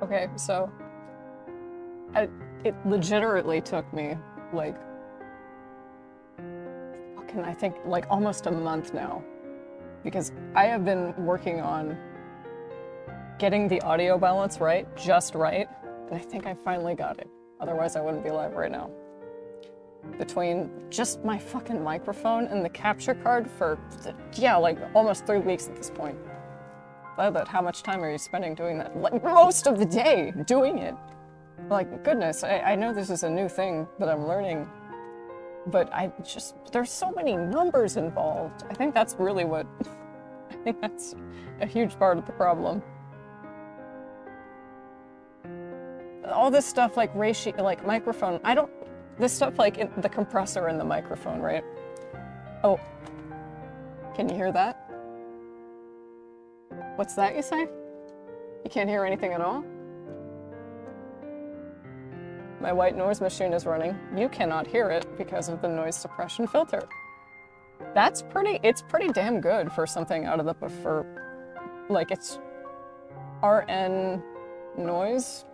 Okay, so it legitimately took me like fucking I think like almost a month now because I have been working on getting the audio balance right, just right, and I think I finally got it. Otherwise, I wouldn't be live right now. Between just my fucking microphone and the capture card for, yeah, like almost 3 weeks at this point. Violet, how much time are you spending doing that? Like most of the day doing it. Like, goodness, I know this is a new thing that I'm learning, but there's so many numbers involved. I think that's really what, I think that's a huge part of the problem. All this stuff like ratio, like microphone, this stuff like the compressor in the microphone, right? Oh, can you hear that? What's that you say? You can't hear anything at all? My white noise machine is running. You cannot hear it because of the noise suppression filter. It's pretty damn good for something out of like it's RN noise.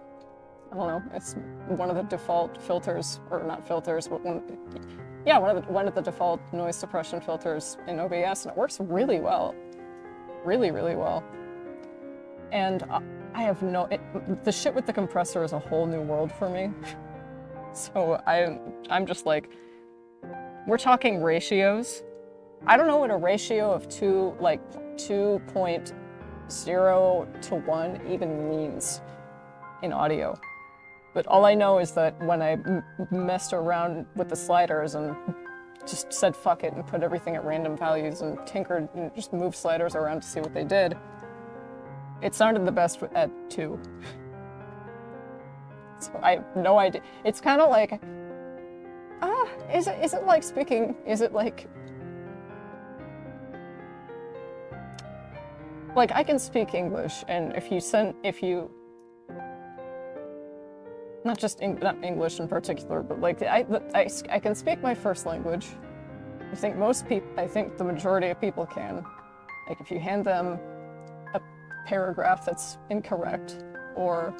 I don't know, it's one of the default filters, or not filters, but one of the default noise suppression filters in OBS, and it works really well. Really, really well. And the shit with the compressor is a whole new world for me. So I'm just like, we're talking ratios. I don't know what a ratio of 2.0 to 1 even means in audio. But all I know is that when I messed around with the sliders and just said fuck it and put everything at random values and tinkered and just moved sliders around to see what they did, it sounded the best at 2. So I have no idea. It's kind of like, is it like speaking, is it like I can speak English, and not English in particular, but like I can speak my first language. I think the majority of people can. Like if you hand them a paragraph that's incorrect or,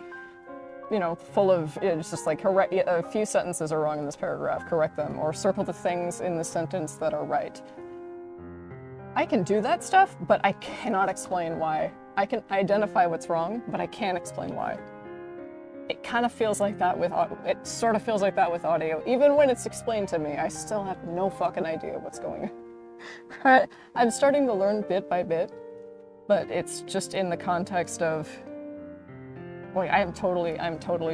full of, it's just like a few sentences are wrong in this paragraph, correct them, or circle the things in the sentence that are right. I can do that stuff, but I cannot explain why. I can identify what's wrong, but I can't explain why. It kind of feels like that it sort of feels like that with audio. Even when it's explained to me, I still have no fucking idea what's going on. I'm starting to learn bit by bit, but it's just in the context of, boy, I'm totally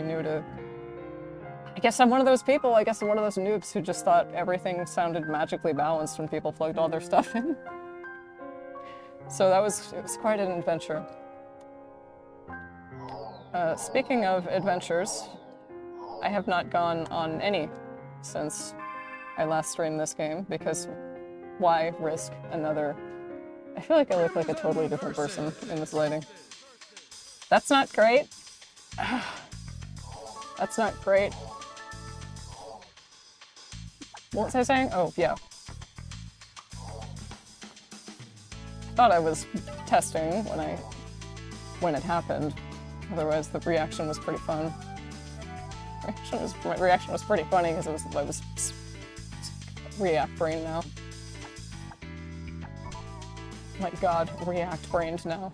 new to, I guess I'm one of those people, I guess I'm one of those noobs who just thought everything sounded magically balanced when people plugged all their stuff in. So it was quite an adventure. Speaking of adventures, I have not gone on any since I last streamed this game, because why risk another? I feel like I look like a totally different person in this lighting. That's not great. That's not great. What was I saying? Oh, yeah. Thought I was testing when it happened. Otherwise, the reaction was pretty fun. My reaction was pretty funny because I was React brained now. My God, React brained now.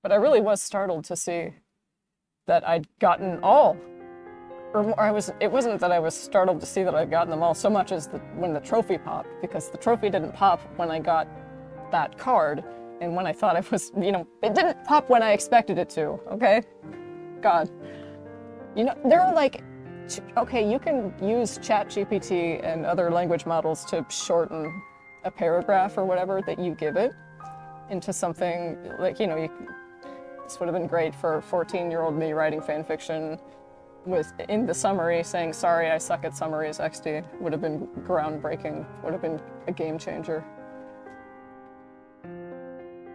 But I really was startled to see that I'd gotten all. It wasn't that I was startled to see that I'd gotten them all so much as when the trophy popped, because the trophy didn't pop when I got that card, and when I thought it was, it didn't pop when I expected it to, okay? God. There are like, okay, you can use ChatGPT and other language models to shorten a paragraph or whatever that you give it into something like, this would have been great for 14-year-old me writing fanfiction in the summary saying, sorry, I suck at summaries, XD. Would have been groundbreaking, would have been a game changer.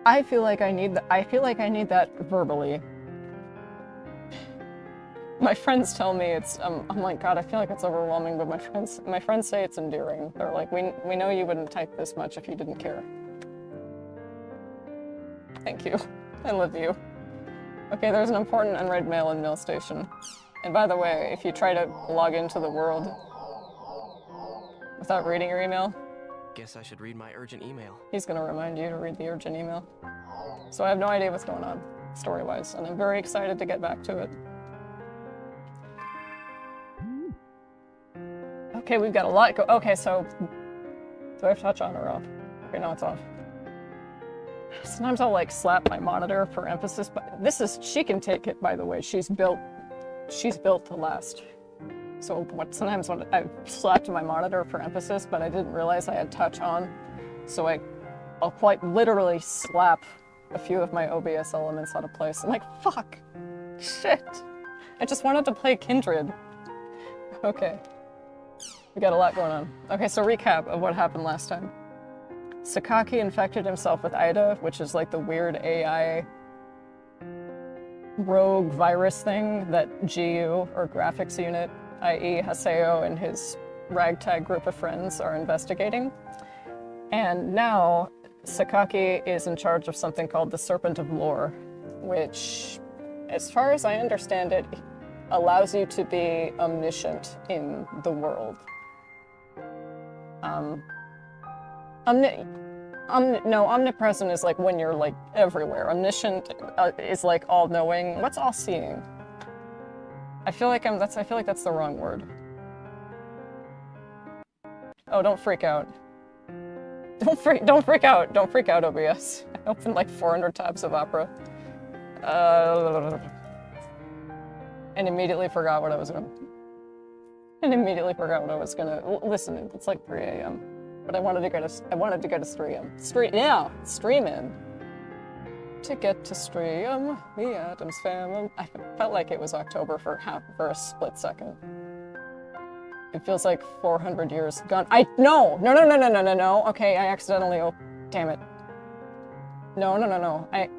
I feel like I need that verbally. My friends tell me I'm like, God, I feel like it's overwhelming, but my friends say it's endearing. They're like, we know you wouldn't type this much if you didn't care. Thank you. I love you. Okay, there's an important unread mail in Mail Station. And by the way, if you try to log into the world without reading your email, Guess I should read my urgent email. he's gonna remind you to read the urgent email. So I have no idea what's going on, story-wise, and I'm very excited to get back to it. Okay, we've got a lot go- Okay, so... Do I have touch on or off? Okay, now it's off. Sometimes I'll like slap my monitor for emphasis, but this is... She can take it, by the way. She's built to last. So sometimes when I've slapped my monitor for emphasis, but I didn't realize I had touch on, so I'll quite literally slap a few of my OBS elements out of place. I'm like, fuck, shit. I just wanted to play Kindred. Okay, we got a lot going on. Okay, so recap of what happened last time. Sakaki infected himself with IDA, which is like the weird AI rogue virus thing that GU, or graphics unit, i.e. Haseo and his ragtag group of friends are investigating. And now Sakaki is in charge of something called the Serpent of Lore, which, as far as I understand it, allows you to be omniscient in the world. Omnipresent is like when you're like everywhere. Omniscient is like all-knowing. What's all-seeing? I feel like that's the wrong word. Oh, don't freak out. Don't freak out. Don't freak out, OBS. I opened like 400 tabs of Opera. And immediately forgot what I was gonna... Listen, it's like 3 a.m. But I wanted to get a stream. Stream in. To get to stream, the Addams Family. I felt like it was October for a split second. It feels like 400 years gone. No. Okay, I accidentally damn it. No. I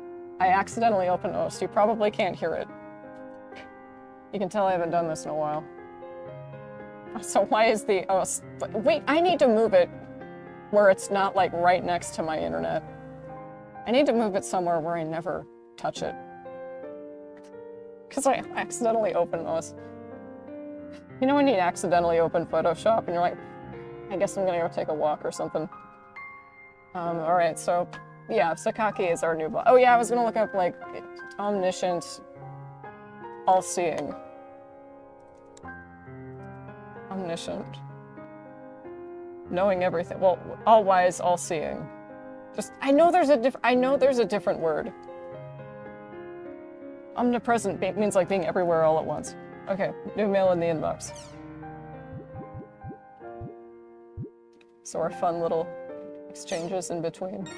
accidentally opened OS. You probably can't hear it. You can tell I haven't done this in a while. So why is the OS... Wait, I need to move it where it's not like right next to my internet. I need to move it somewhere where I never touch it. Because I accidentally opened OS. You know when you accidentally open Photoshop and you're like, I guess I'm gonna go take a walk or something. Alright, so yeah, Sakaki is our new boss. Oh yeah, I was gonna look up like omniscient, all-seeing. Omniscient. Knowing everything. Well, all-wise, all-seeing. Just, I know there's a different word. Omnipresent means like being everywhere all at once. Okay, new mail in the inbox. So our fun little exchanges in between.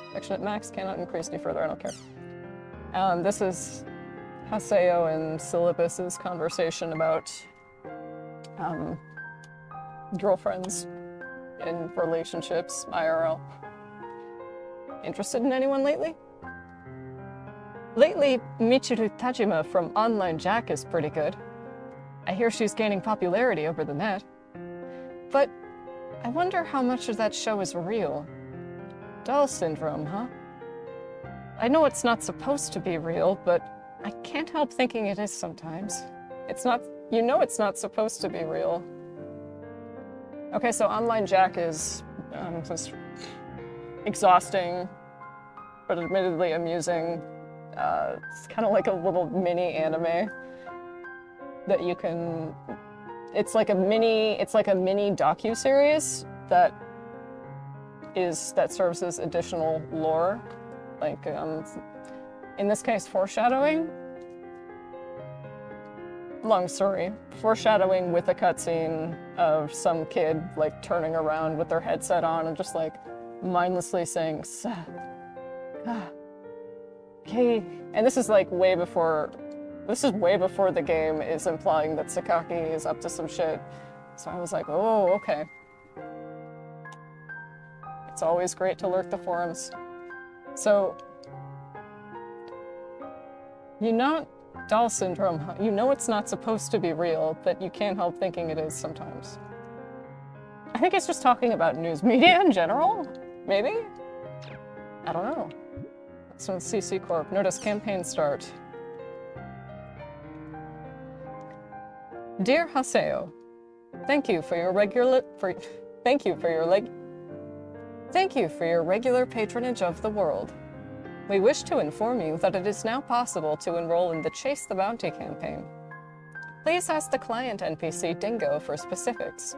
Affectionate Max cannot increase any further, I don't care. This is Haseo and Syllabus's conversation about girlfriends in relationships, IRL. Interested in anyone lately? Lately, Michiru Tajima from Online Jack is pretty good. I hear she's gaining popularity over the net. But I wonder how much of that show is real. Doll syndrome, huh? I know it's not supposed to be real, but I can't help thinking it is sometimes. It's not, you know it's not supposed to be real. Okay, so Online Jack is just exhausting, but admittedly amusing. It's kind of like a little mini anime that you can... It's like a mini docu-series that serves as additional lore. Like, in this case, foreshadowing. Long story. Foreshadowing with a cutscene of some kid, like, turning around with their headset on and just, like, mindlessly saying, okay. And this is, like, way before the game is implying that Sakaki is up to some shit. So I was like, oh, okay. It's always great to lurk the forums. So, doll syndrome, you know it's not supposed to be real, but you can't help thinking it is sometimes. I think it's just talking about news media in general, maybe? I don't know. It's from CC Corp. Notice campaign start. Dear Haseo, thank you for your regular patronage of the world. We wish to inform you that it is now possible to enroll in the Chase the Bounty campaign. Please ask the client NPC Dingo for specifics.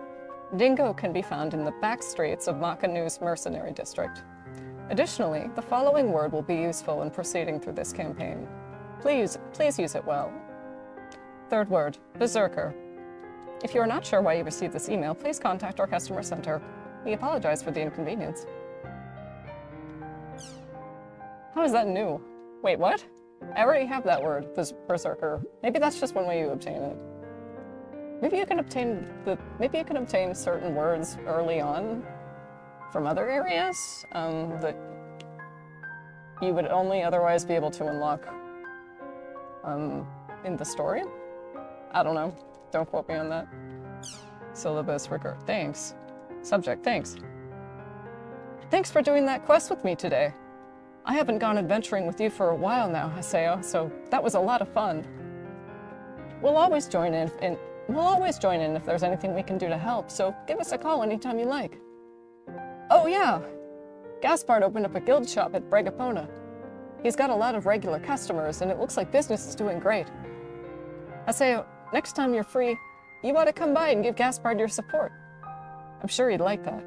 Dingo can be found in the back streets of Makanu's mercenary district. Additionally, the following word will be useful in proceeding through this campaign. Please use it well. Third word, Berserker. If you are not sure why you received this email, please contact our customer center. We apologize for the inconvenience. How is that new? Wait, what? I already have that word, Berserker. Maybe that's just one way you obtain it. Maybe you can obtain certain words early on from other areas that you would only otherwise be able to unlock in the story. I don't know. Don't quote me on that. Syllabus record. Thanks. Subject. Thanks. Thanks for doing that quest with me today. I haven't gone adventuring with you for a while now, Haseo, so that was a lot of fun. We'll always join in if there's anything we can do to help, so give us a call anytime you like. Oh yeah, Gaspard opened up a guild shop at Bregapona. He's got a lot of regular customers, and it looks like business is doing great. Haseo, next time you're free, you ought to come by and give Gaspard your support. I'm sure he'd like that.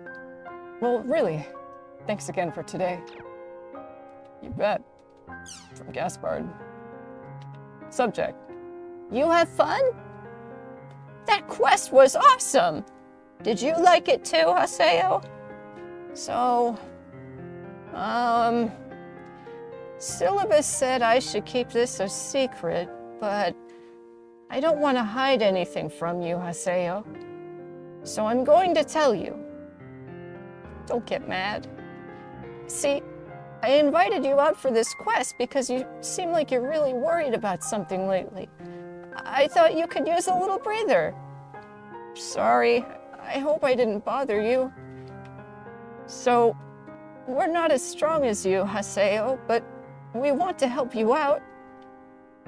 Well, really, thanks again for today. You bet. From Gaspard. Subject. You have fun? That quest was awesome! Did you like it too, Haseo? So, Syllabus said I should keep this a secret, but I don't want to hide anything from you, Haseo. So I'm going to tell you. Don't get mad. See, I invited you out for this quest because you seem like you're really worried about something lately. I thought you could use a little breather. Sorry, I hope I didn't bother you. So, we're not as strong as you, Haseo, but we want to help you out.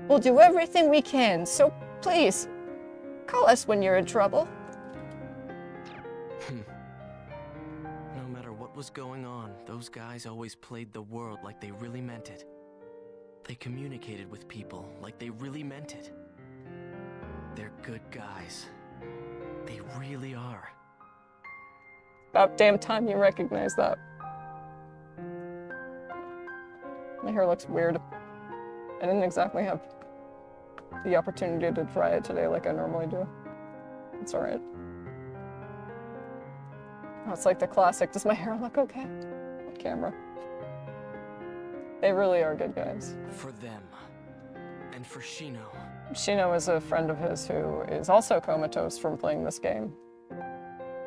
We'll do everything we can, so please, call us when you're in trouble. No matter what was going on, those guys always played the world like they really meant it. They communicated with people like they really meant it. They're good guys. They really are. About damn time you recognize that. My hair looks weird. I didn't exactly have the opportunity to try it today like I normally do. It's alright. Oh, it's like the classic, does my hair look okay? On camera. They really are good guys. For them. And for Shino. Shino is a friend of his who is also comatose from playing this game.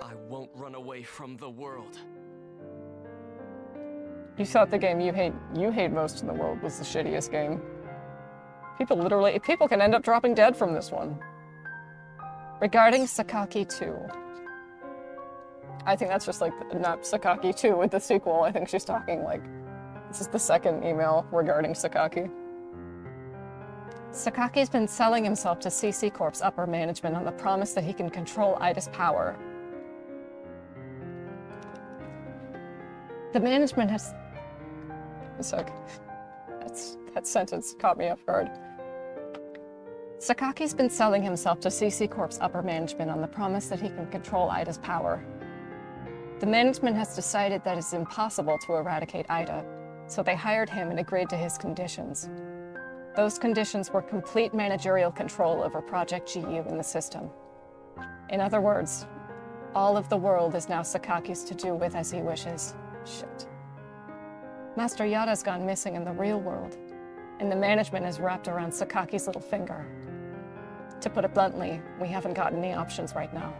I won't run away from the world. You thought the game you hate most in the world was the shittiest game. People can end up dropping dead from this one. Regarding Sakaki 2. I think that's just like, not Sakaki 2 with the sequel. I think she's talking like, this is the second email regarding Sakaki. Sakaki's been selling himself to CC Corp's upper management on the promise that he can control Ida's power. The management has... A sec. That sentence caught me off guard. Sakaki's been selling himself to CC Corp's upper management on the promise that he can control Ida's power. The management has decided that it's impossible to eradicate Ida, so they hired him and agreed to his conditions. Those conditions were complete managerial control over Project GU in the system. In other words, all of the world is now Sakaki's to do with as he wishes. Shit. Master Yada's gone missing in the real world, and the management is wrapped around Sakaki's little finger. To put it bluntly, we haven't got any options right now.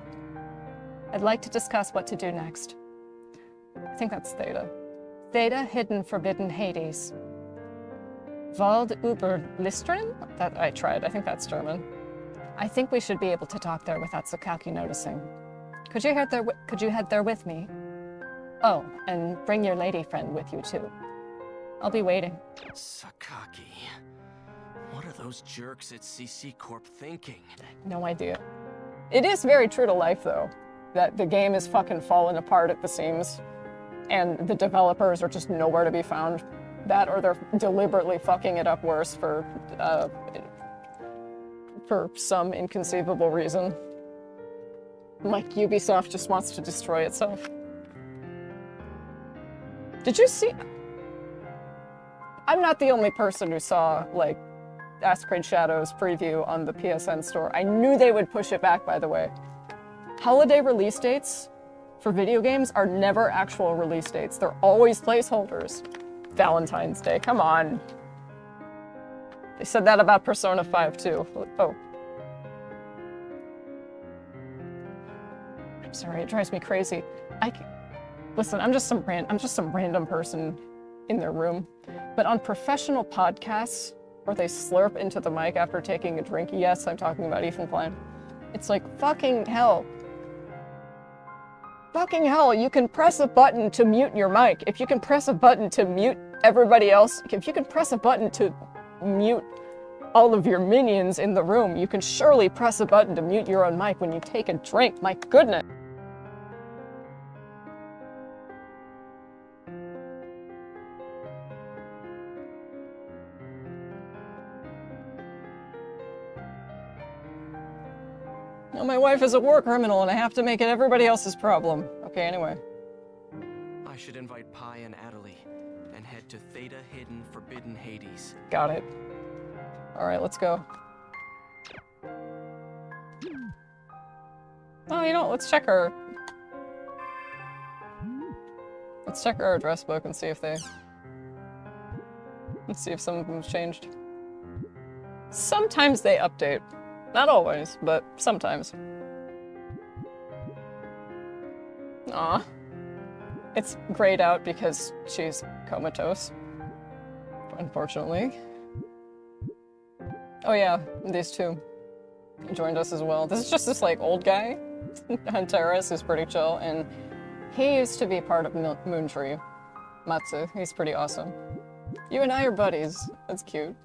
I'd like to discuss what to do next. I think that's Theta. Theta, Hidden, Forbidden Hades. Wald über Listrin? That I tried, I think that's German. I think we should be able to talk there without Sakaki noticing. Could you head there with me? Oh, and bring your lady friend with you too. I'll be waiting. Sakaki. What are those jerks at CC Corp thinking? No idea. It is very true to life, though, that the game is fucking falling apart at the seams, and the developers are just nowhere to be found. That, or they're deliberately fucking it up worse for some inconceivable reason. Like Ubisoft just wants to destroy itself. Did you see? I'm not the only person who saw, like, Ascrade Shadows preview on the PSN store. I knew they would push it back, by the way. Holiday release dates for video games are never actual release dates. They're always placeholders. Valentine's Day, come on. They said that about Persona 5 too. Oh. I'm sorry, it drives me crazy. Listen, I'm just some random person in their room. But on professional podcasts where they slurp into the mic after taking a drink, yes, I'm talking about Ethan Klein. It's like, fucking hell. Fucking hell, you can press a button to mute your mic. If you can press a button to mute everybody else, if you can press a button to mute all of your minions in the room, you can surely press a button to mute your own mic when you take a drink. My goodness. No, my wife is a war criminal and I have to make it everybody else's problem. Okay, anyway. I should invite Pi and Adelie and head to Theta Hidden Forbidden Hades. Got it. Alright, let's go. Oh, you know, let's check our address book and see if some of them's changed. Sometimes they update. Not always, but sometimes. Aw. It's grayed out because she's comatose. Unfortunately. Oh yeah, these two joined us as well. This is just this, like, old guy on Terrace who's pretty chill, and he used to be part of Moontree. Matsu, he's pretty awesome. You and I are buddies. That's cute.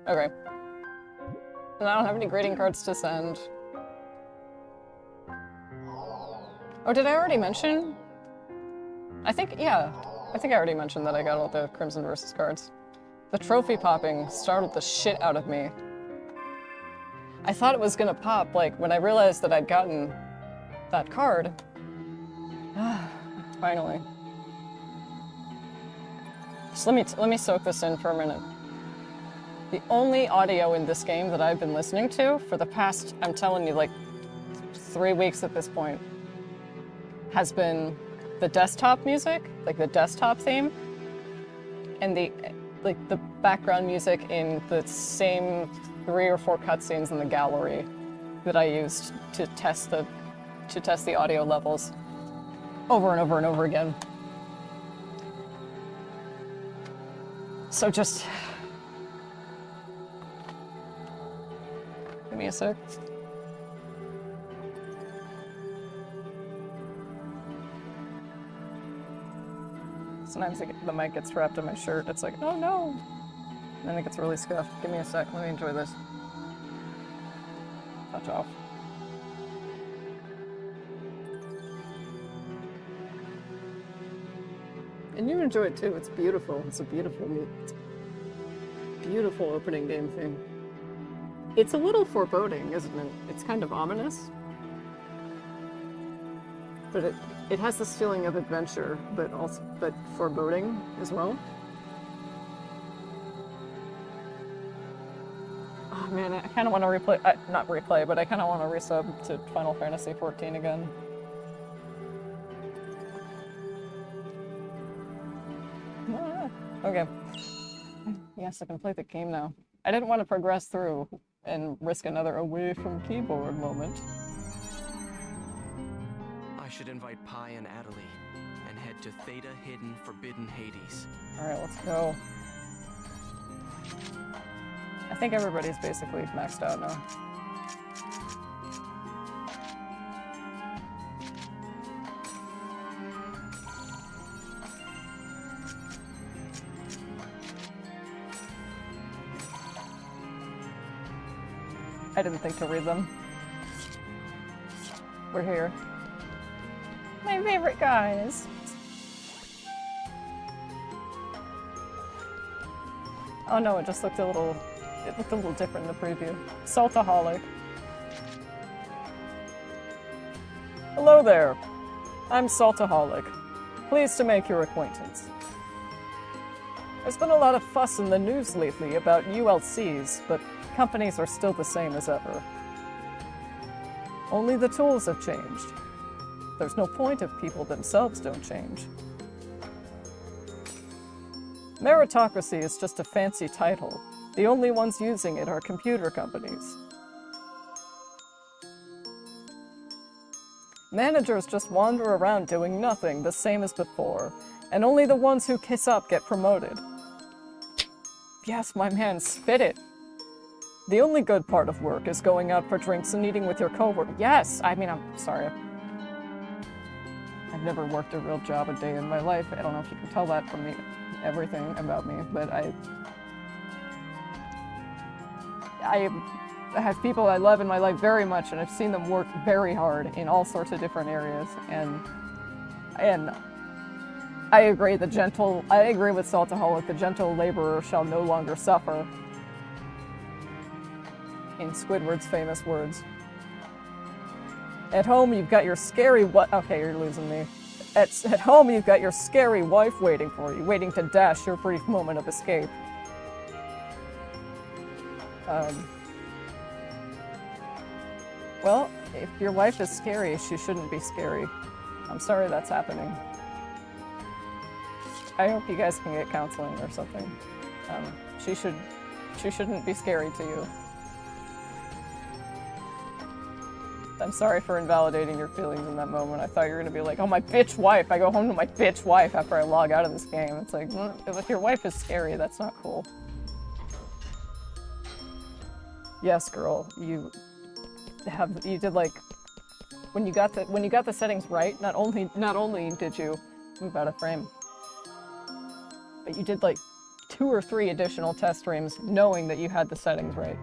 Okay. And I don't have any greeting cards to send. Oh, did I already mention? I think I already mentioned that I got all the Crimson Versus cards. The trophy popping startled the shit out of me. I thought it was gonna pop, like, when I realized that I'd gotten that card. Finally. Just let me soak this in for a minute. The only audio in this game that I've been listening to for the past, I'm telling you, like, 3 weeks at this point, has been the desktop music, like the desktop theme, and the background music in the same 3 or 4 cutscenes in the gallery that I used to test the audio levels over and over and over again. So just give me a sec. Sometimes the mic gets trapped in my shirt. It's like, oh no! And then it gets really scuffed. Give me a sec. Let me enjoy this. Touch off. And you enjoy it too. It's beautiful. It's a beautiful opening game theme. It's a little foreboding, isn't it? It's kind of ominous. But it has this feeling of adventure, but foreboding as well. Oh man, I kind of want to not replay, but I kind of want to resub to Final Fantasy XIV again. Okay. Yes, I can play the game now. I didn't want to progress through and risk another away from keyboard moment. I should invite Pi and Adelie and head to Theta Hidden Forbidden Hades. Alright, let's go. I think everybody's basically maxed out now. I didn't think to read them. We're here. My favorite guys. Oh no, it just looked a little different in the preview. Saltaholic. Hello there. I'm Saltaholic. Pleased to make your acquaintance. There's been a lot of fuss in the news lately about ULCs, but companies are still the same as ever. Only the tools have changed. There's no point if people themselves don't change. Meritocracy is just a fancy title. The only ones using it are computer companies. Managers just wander around doing nothing, the same as before, and only the ones who kiss up get promoted. Yes, my man, spit it. The only good part of work is going out for drinks and eating with your coworkers. Yes, I mean, I'm sorry. I've never worked a real job a day in my life. I don't know if you can tell that from everything about me, but I have people I love in my life very much, and I've seen them work very hard in all sorts of different areas, and I agree with Saltaholic, the gentle laborer shall no longer suffer. In Squidward's famous words. At home, you've got your scary okay, you're losing me. At home, you've got your scary wife waiting for you, waiting to dash your brief moment of escape. Well, if your wife is scary, she shouldn't be scary. I'm sorry that's happening. I hope you guys can get counseling or something. She shouldn't be scary to you. I'm sorry for invalidating your feelings in that moment. I thought you were gonna be like, oh, my bitch wife. I go home to my bitch wife after I log out of this game. It's like, if your wife is scary, that's not cool. Yes, girl, you did like, when you got the settings right, not only did you move out of frame, but you did like 2 or 3 additional test streams knowing that you had the settings right.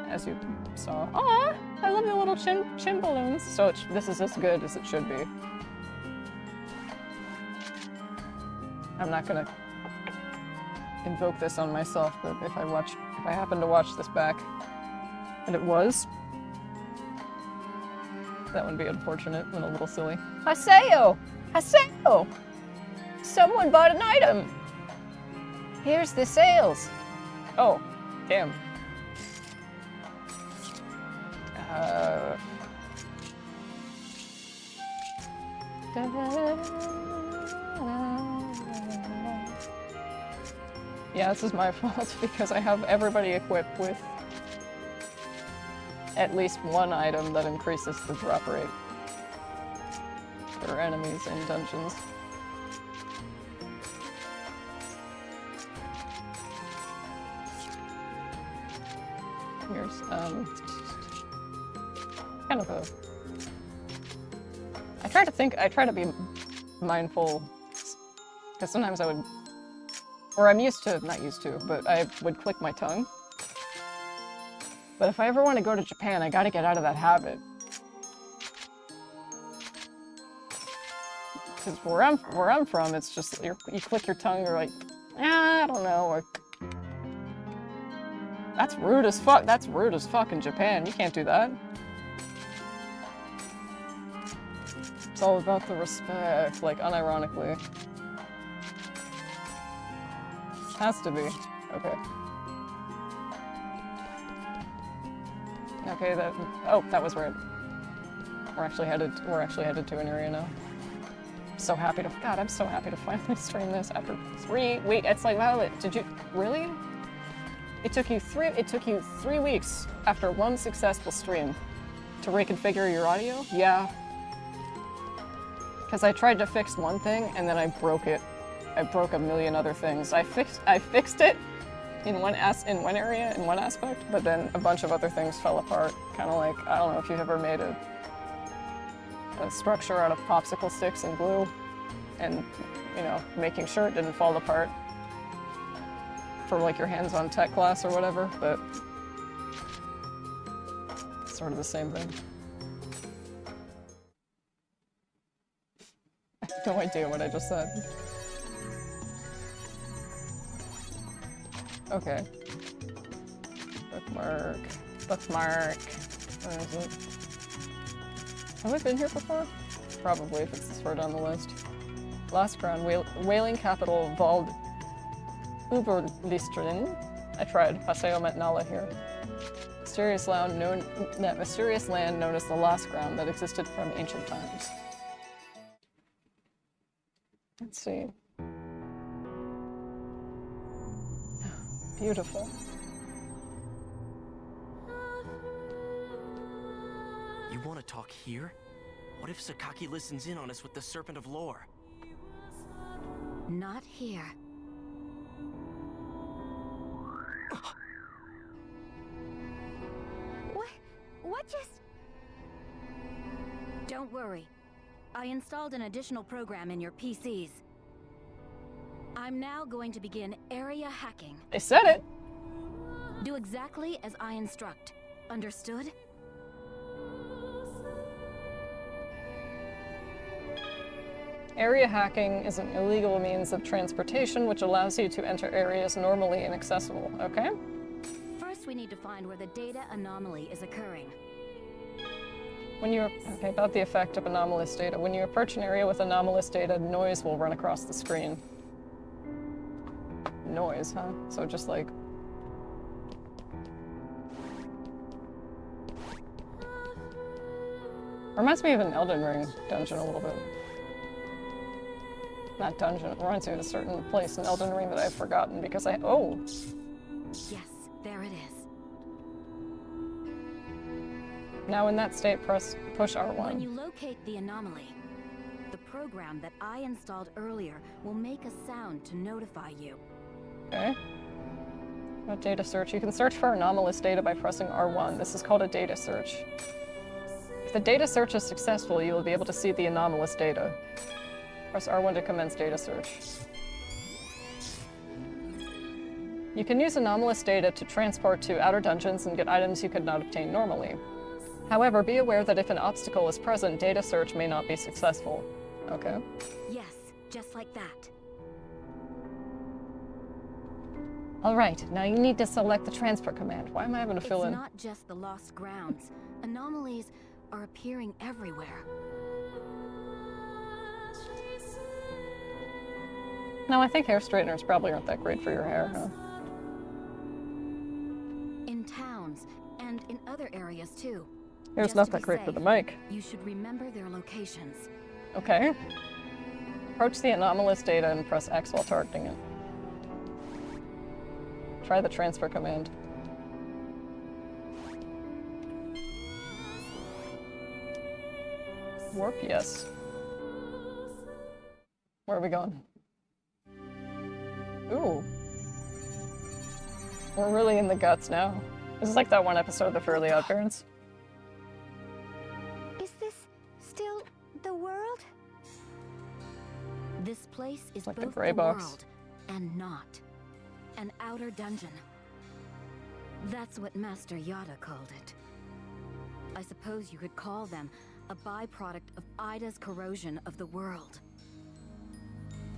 As you saw. Aw, I love the little chin balloons. So this is as good as it should be. I'm not gonna invoke this on myself, but if I happen to watch this back, and it was, that would be unfortunate and a little silly. Haseo! Haseo! Someone bought an item! Here's the sales. Oh, damn. Yeah, this is my fault because I have everybody equipped with at least one item that increases the drop rate for enemies in dungeons. Here's kind of a. I try to be mindful, because sometimes I would, or I'm not used to, but I would click my tongue. But if I ever want to go to Japan, I gotta get out of that habit. Because where I'm from, it's just, you click your tongue, you're like, I don't know, or, that's rude as fuck. That's rude as fuck in Japan. You can't do that. It's all about the respect, like, unironically. Has to be. Okay. Okay, that was right. We're actually headed to an area now. I'm so happy to finally stream this after 3 weeks. It's like, Violet, did you really? It took you 3 weeks after one successful stream to reconfigure your audio? Yeah. Because I tried to fix one thing and then I broke it. I broke a million other things. I fixed it in one area, in one aspect, but then a bunch of other things fell apart. Kind of like, I don't know if you've ever made a structure out of popsicle sticks and glue, and, you know, making sure it didn't fall apart for like your hands-on tech class or whatever, but it's sort of the same thing. No idea what I just said. Okay. Bookmark. Bookmark. Where is it? Have I been here before? Probably, if it's this far down the list. Last ground, whaling capital Vald Uberlistrin. I tried. Paseo met Nala here. Mysterious land known as the Lost Ground that existed from ancient times. Let's see. Beautiful. You want to talk here? What if Sakaki listens in on us with the Serpent of Lore? Not here. What just... Don't worry. I installed an additional program in your PCs. I'm now going to begin area hacking. I said it! Do exactly as I instruct. Understood? Area hacking is an illegal means of transportation which allows you to enter areas normally inaccessible, okay? First, we need to find where the data anomaly is occurring. Okay, about the effect of anomalous data. When you approach an area with anomalous data, noise will run across the screen. Noise, huh? So just like... Reminds me of an Elden Ring dungeon a little bit. Not dungeon, it reminds me of a certain place in Elden Ring that I've forgotten because oh! Yes, there it is. Now in that state, push R1. When you locate the anomaly, the program that I installed earlier will make a sound to notify you. Okay. What data search? You can search for anomalous data by pressing R1. This is called a data search. If the data search is successful, you will be able to see the anomalous data. Press R1 to commence data search. You can use anomalous data to transport to outer dungeons and get items you could not obtain normally. However, be aware that if an obstacle is present, data search may not be successful. Okay. Yes, just like that. Alright, now you need to select the transfer command. Why am I having to fill in? It's not just the lost grounds. Anomalies are appearing everywhere. No, I think hair straighteners probably aren't that great for your hair, huh? In towns, and in other areas too. Hair's Just not to that be great for safe, the mic. You should remember their locations. Okay. Approach the anomalous data and press X while targeting it. Try the transfer command. Warp, yes. Where are we going? Ooh. We're really in the guts now. This is like that one episode of The Fairly Odd Parents. Is this still the world? This place is Like the both gray the box. world and not. An outer dungeon. That's what Master Yada called it. I suppose you could call them a byproduct of Ida's corrosion of the world.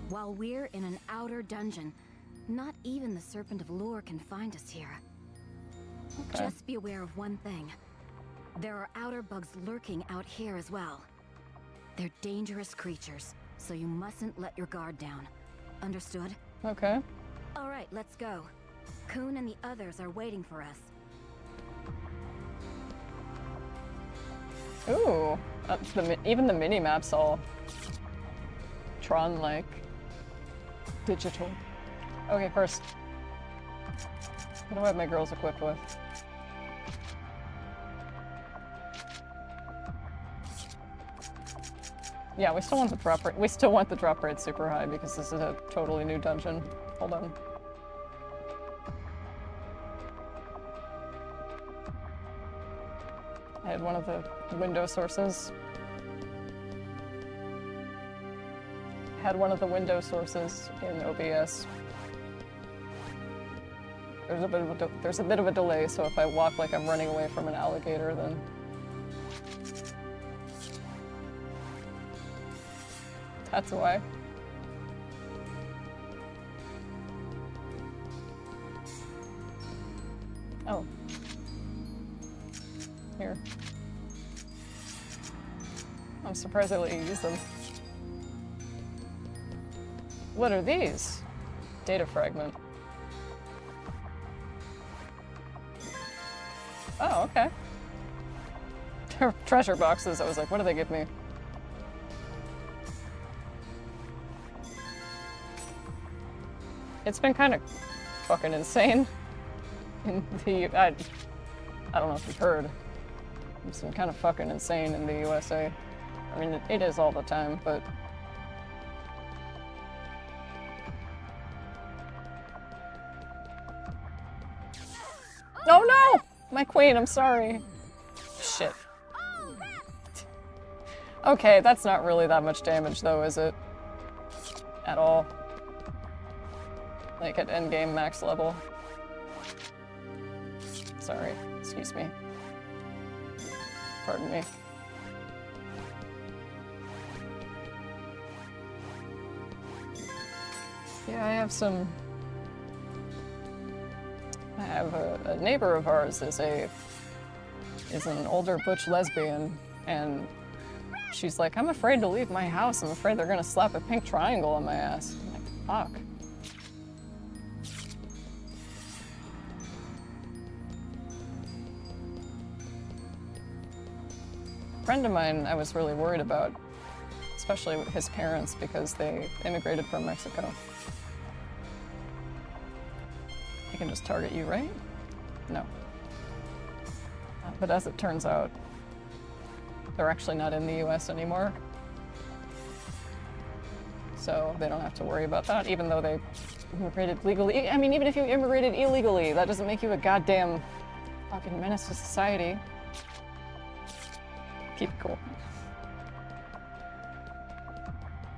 While we're in an outer dungeon, not even the Serpent of Lore can find us here. Okay. Just be aware of one thing. There are outer bugs lurking out here as well. They're dangerous creatures, so you mustn't let your guard down. Understood? Okay. All right, let's go. Kun and the others are waiting for us. Ooh. Even the mini-map's all Tron-like. Digital. Okay, first. What do I have my girls equipped with? Yeah, we still want the drop rate. We still want the drop rate super high because this is a totally new dungeon. Hold on. I had one of the window sources. Had one of the window sources in OBS. There's a bit of a delay, so if I walk like I'm running away from an alligator, then That's why. Oh. Here. I'm surprised I let you use them. What are these? Data fragment. Oh, okay. Treasure boxes. I was like, what do they give me? It's been kind of fucking insane in the I don't know if you've heard. It's been kind of fucking insane in the USA. I mean, it is all the time, but oh no! My queen, I'm sorry. Shit. Okay, that's not really that much damage though, is it? At all. Like at endgame max level. Sorry, excuse me. Pardon me. Yeah, I have some... I have a neighbor of ours is an older butch lesbian, and she's like, I'm afraid to leave my house. I'm afraid they're gonna slap a pink triangle on my ass. I'm like, fuck. A friend of mine I was really worried about, especially with his parents, because they immigrated from Mexico. I can just target you, right? No. But as it turns out, they're actually not in the US anymore. So they don't have to worry about that, even though they immigrated legally. I mean, even if you immigrated illegally, that doesn't make you a goddamn fucking menace to society. Keep it cool.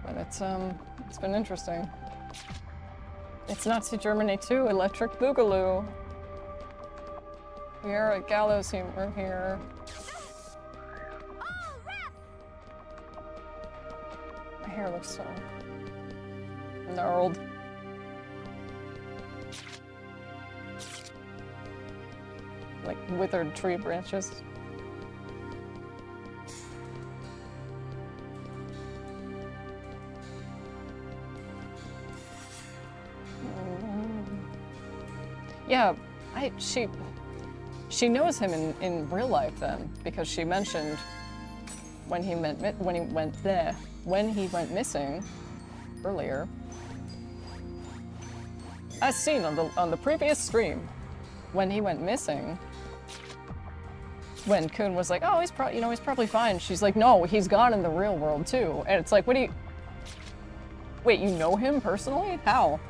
But it's been interesting. It's Nazi Germany too, Electric Boogaloo. We are at Gallows Humor here. My hair looks so gnarled. Like withered tree branches. Yeah, she knows him in real life then, because she mentioned when he went missing earlier, as seen on the previous stream, when he went missing, when Kun was like, oh, he's probably fine. She's like, no, he's gone in the real world too. And it's like, wait, you know him personally? How?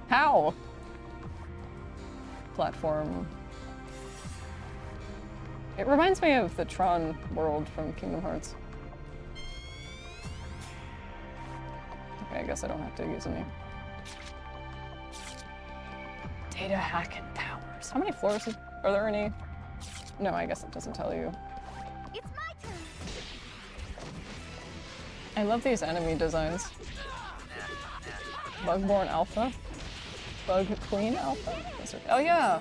How? Platform. It reminds me of the Tron world from Kingdom Hearts. Okay, I guess I don't have to use any. Data hacking powers. How many floors are there any? No, I guess it doesn't tell you. It's my turn. I love these enemy designs. Bugborn Alpha? Bug Queen Alpha? Oh yeah!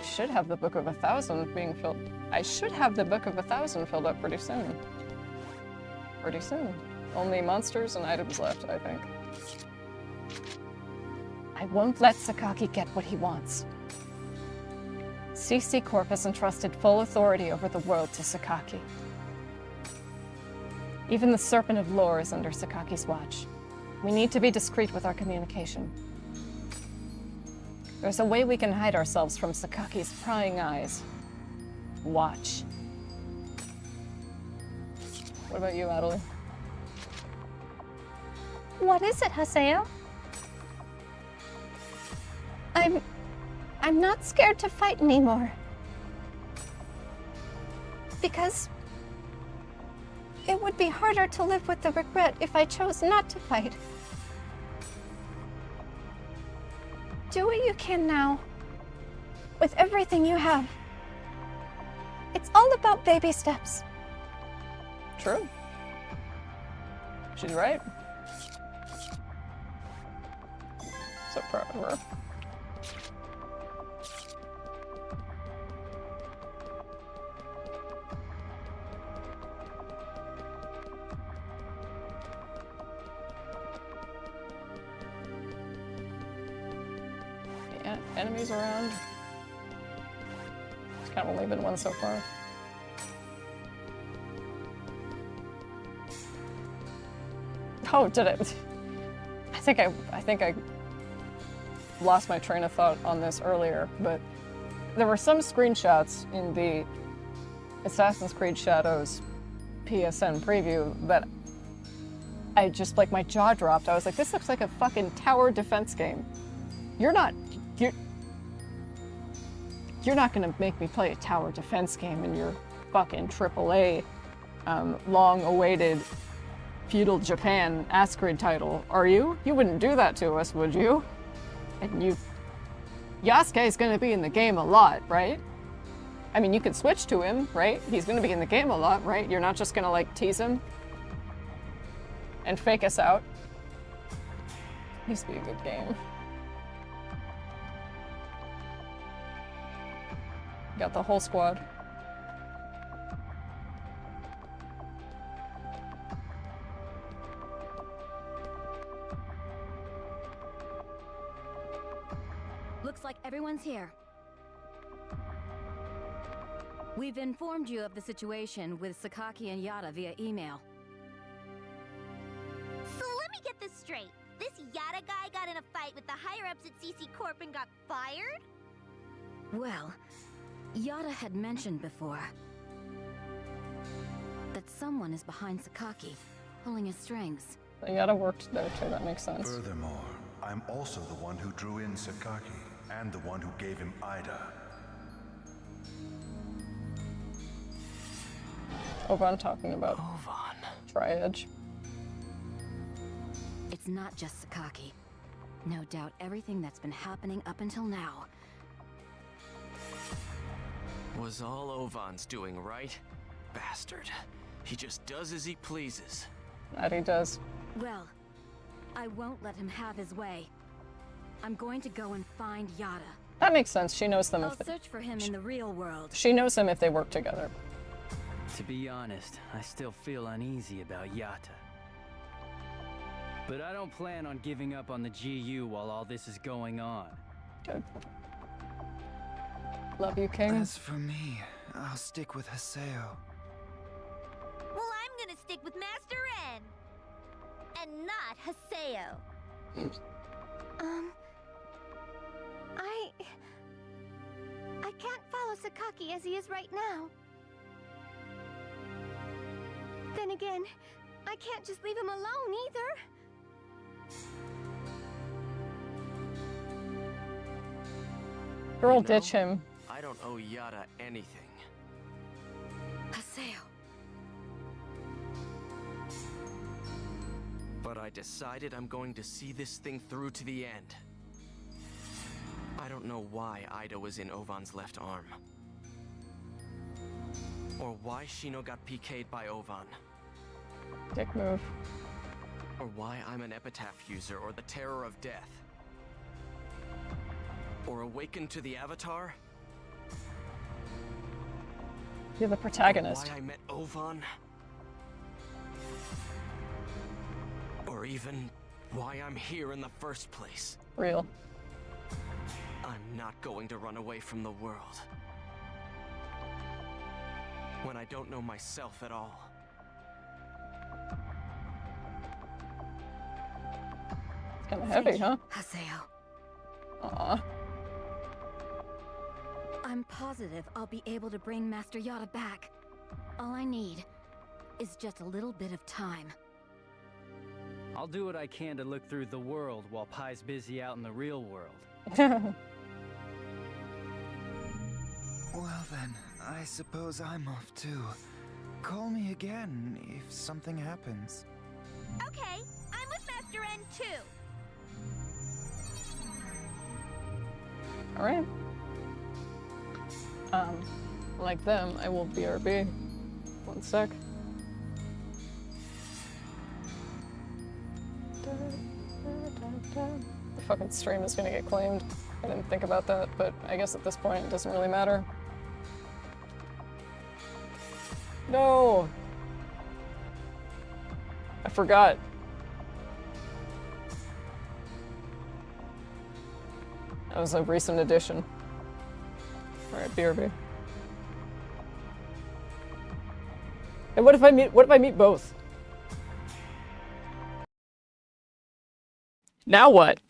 I should have the Book of 1,000 being filled. I should have the Book of 1,000 filled up pretty soon. Pretty soon. Only monsters and items left, I think. I won't let Sakaki get what he wants. CC Corp has entrusted full authority over the world to Sakaki. Even the Serpent of Lore is under Sakaki's watch. We need to be discreet with our communication. There's a way we can hide ourselves from Sakaki's prying eyes. Watch. What about you, Adelie? What is it, Haseo? I'm not scared to fight anymore. Because it would be harder to live with the regret if I chose not to fight. Do what you can now, with everything you have. It's all about baby steps. True. She's right. So proud of her. Yeah, enemies around. It's kind of only been one so far. Oh, did it? I think I lost my train of thought on this earlier, but there were some screenshots in the Assassin's Creed Shadows PSN preview that I just, like, my jaw dropped. I was like, this looks like a fucking tower defense game. You're not gonna make me play a tower defense game in your fucking AAA long-awaited feudal Japan Ascrid title, are you? You wouldn't do that to us, would you? And Yasuke's gonna be in the game a lot, right? I mean, you could switch to him, right? He's gonna be in the game a lot, right? You're not just gonna, like, tease him and fake us out. Needs to be a good game. Got the whole squad. Looks like everyone's here. We've informed you of the situation with Sakaki and Yada via email. So let me get this straight. This Yada guy got in a fight with the higher-ups at CC Corp and got fired? Well, Yada had mentioned before that someone is behind Sakaki, pulling his strings. Yada worked there too, that makes sense. Furthermore, I'm also the one who drew in Sakaki, and the one who gave him Ida. Oban talking about Ovan. Tri-Edge. It's not just Sakaki. No doubt everything that's been happening up until now. Was all Ovan's doing, right? Bastard. He just does as he pleases. That he does. Well, I won't let him have his way. I'm going to go and find Yada. That makes sense. She knows them I'll if they, search for him in the real world. she knows them if they work together. To be honest, I still feel uneasy about Yata. But I don't plan on giving up on the GU while all this is going on. Good. Love you, King. As for me, I'll stick with Haseo. Well, I'm gonna stick with Master N. And not Haseo. I can't follow Sakaki as he is right now. Then again, I can't just leave him alone either. Girl, You know, ditch him. I don't owe Yada anything. Haseo. But I decided I'm going to see this thing through to the end. I don't know why Ida was in Ovan's left arm. Or why Shino got PK'd by Ovan. Dick move. Or why I'm an Epitaph user or the Terror of Death. Or Awakened to the Avatar. You're the protagonist. Why I met Ovan. Or even why I'm here in the first place. Real. I'm not going to run away from the world. When I don't know myself at all. It's kind of heavy, huh? Haseo. Aw. I'm positive I'll be able to bring Master Yada back. All I need is just a little bit of time. I'll do what I can to look through the world while Pai's busy out in the real world. Well then, I suppose I'm off too. Call me again if something happens. Okay, I'm with Master N too. Alright. Like them, I will BRB. One sec. fucking stream is gonna get claimed. I didn't think about that, but I guess at this point it doesn't really matter. No! I forgot. That was a recent addition. Alright, BRB. And what if I meet both? Now what?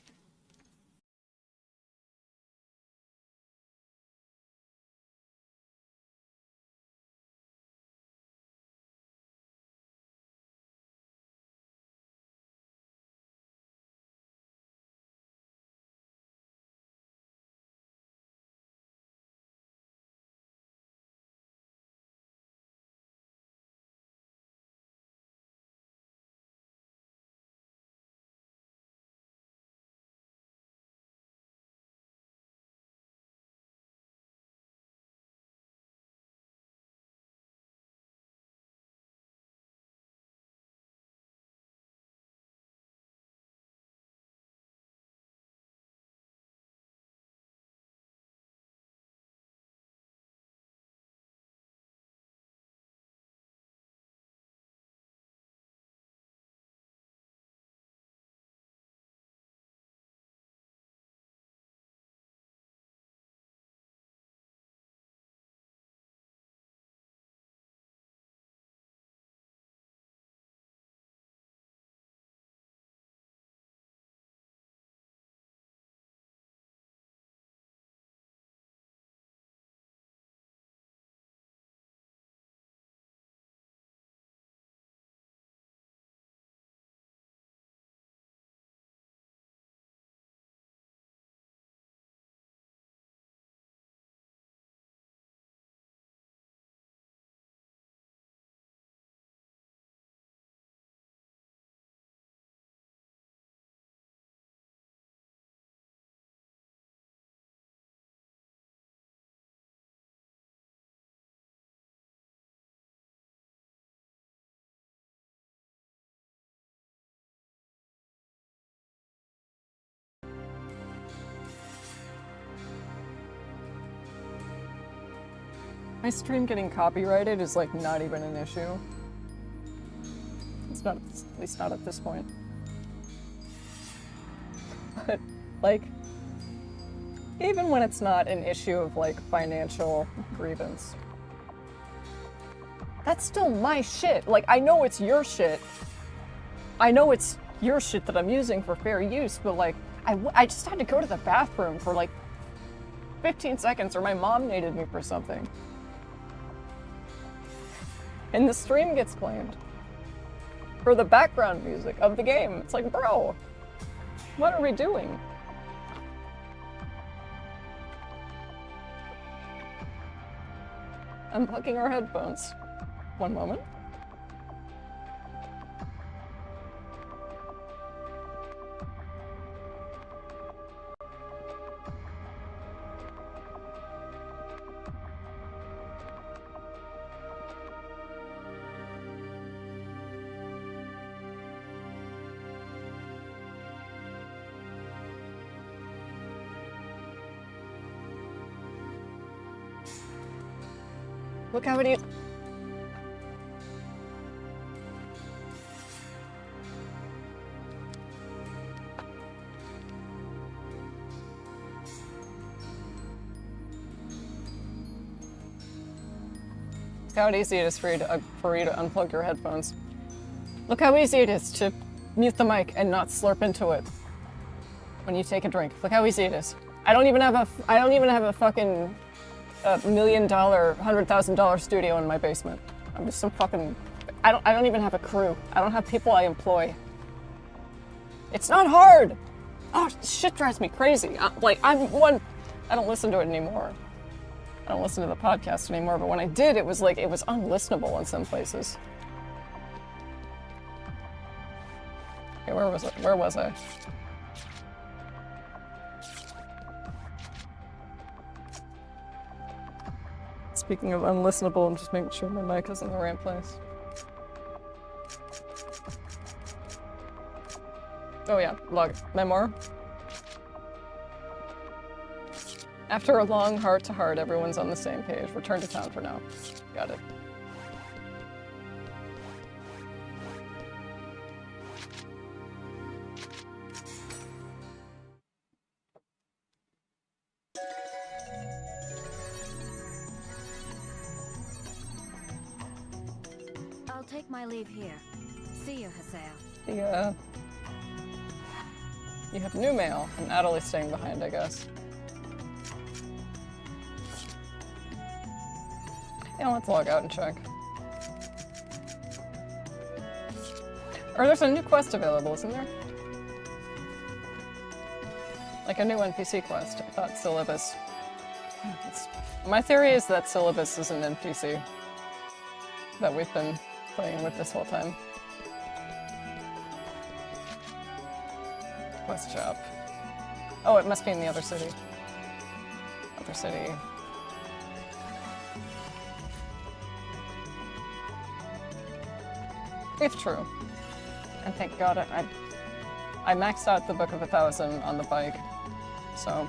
My stream getting copyrighted is like not even an issue. It's not, at least not at this point. But like, even when it's not an issue of like financial grievance, that's still my shit. Like, I know it's your shit. I know it's your shit that I'm using for fair use, but like, I just had to go to the bathroom for like 15 seconds or my mom needed me for something. And the stream gets claimed for the background music of the game. It's like, bro, what are we doing? Unplugging our headphones. One moment. Look how many. Look how easy it is for you to unplug your headphones. Look how easy it is to mute the mic and not slurp into it when you take a drink. Look how easy it is. I don't even have a fucking $1 million, $100,000 studio in my basement. I'm just some fucking. I don't even have a crew. I don't have people I employ. It's not hard. Oh, shit drives me crazy. I don't listen to it anymore. I don't listen to the podcast anymore, but when I did, it was like, it was unlistenable in some places. Okay, where was it? Where was I? Speaking of unlistenable, I'm just making sure my mic is in the right place. Oh yeah, log memoir. After a long heart-to-heart, everyone's on the same page. Return to town for now. Got it. I'll take my leave here. See you, Haseo. Yeah. You have new mail, and Adelie's staying behind, I guess. Yeah, let's log out and check. Or there's a new quest available, isn't there? Like a new NPC quest. I thought Syllabus. My theory is that Syllabus is an NPC that we've been playing with this whole time. Quest shop. Oh, it must be in the other city. Other city. If true. And thank God I maxed out the Book of 1,000 on the bike, so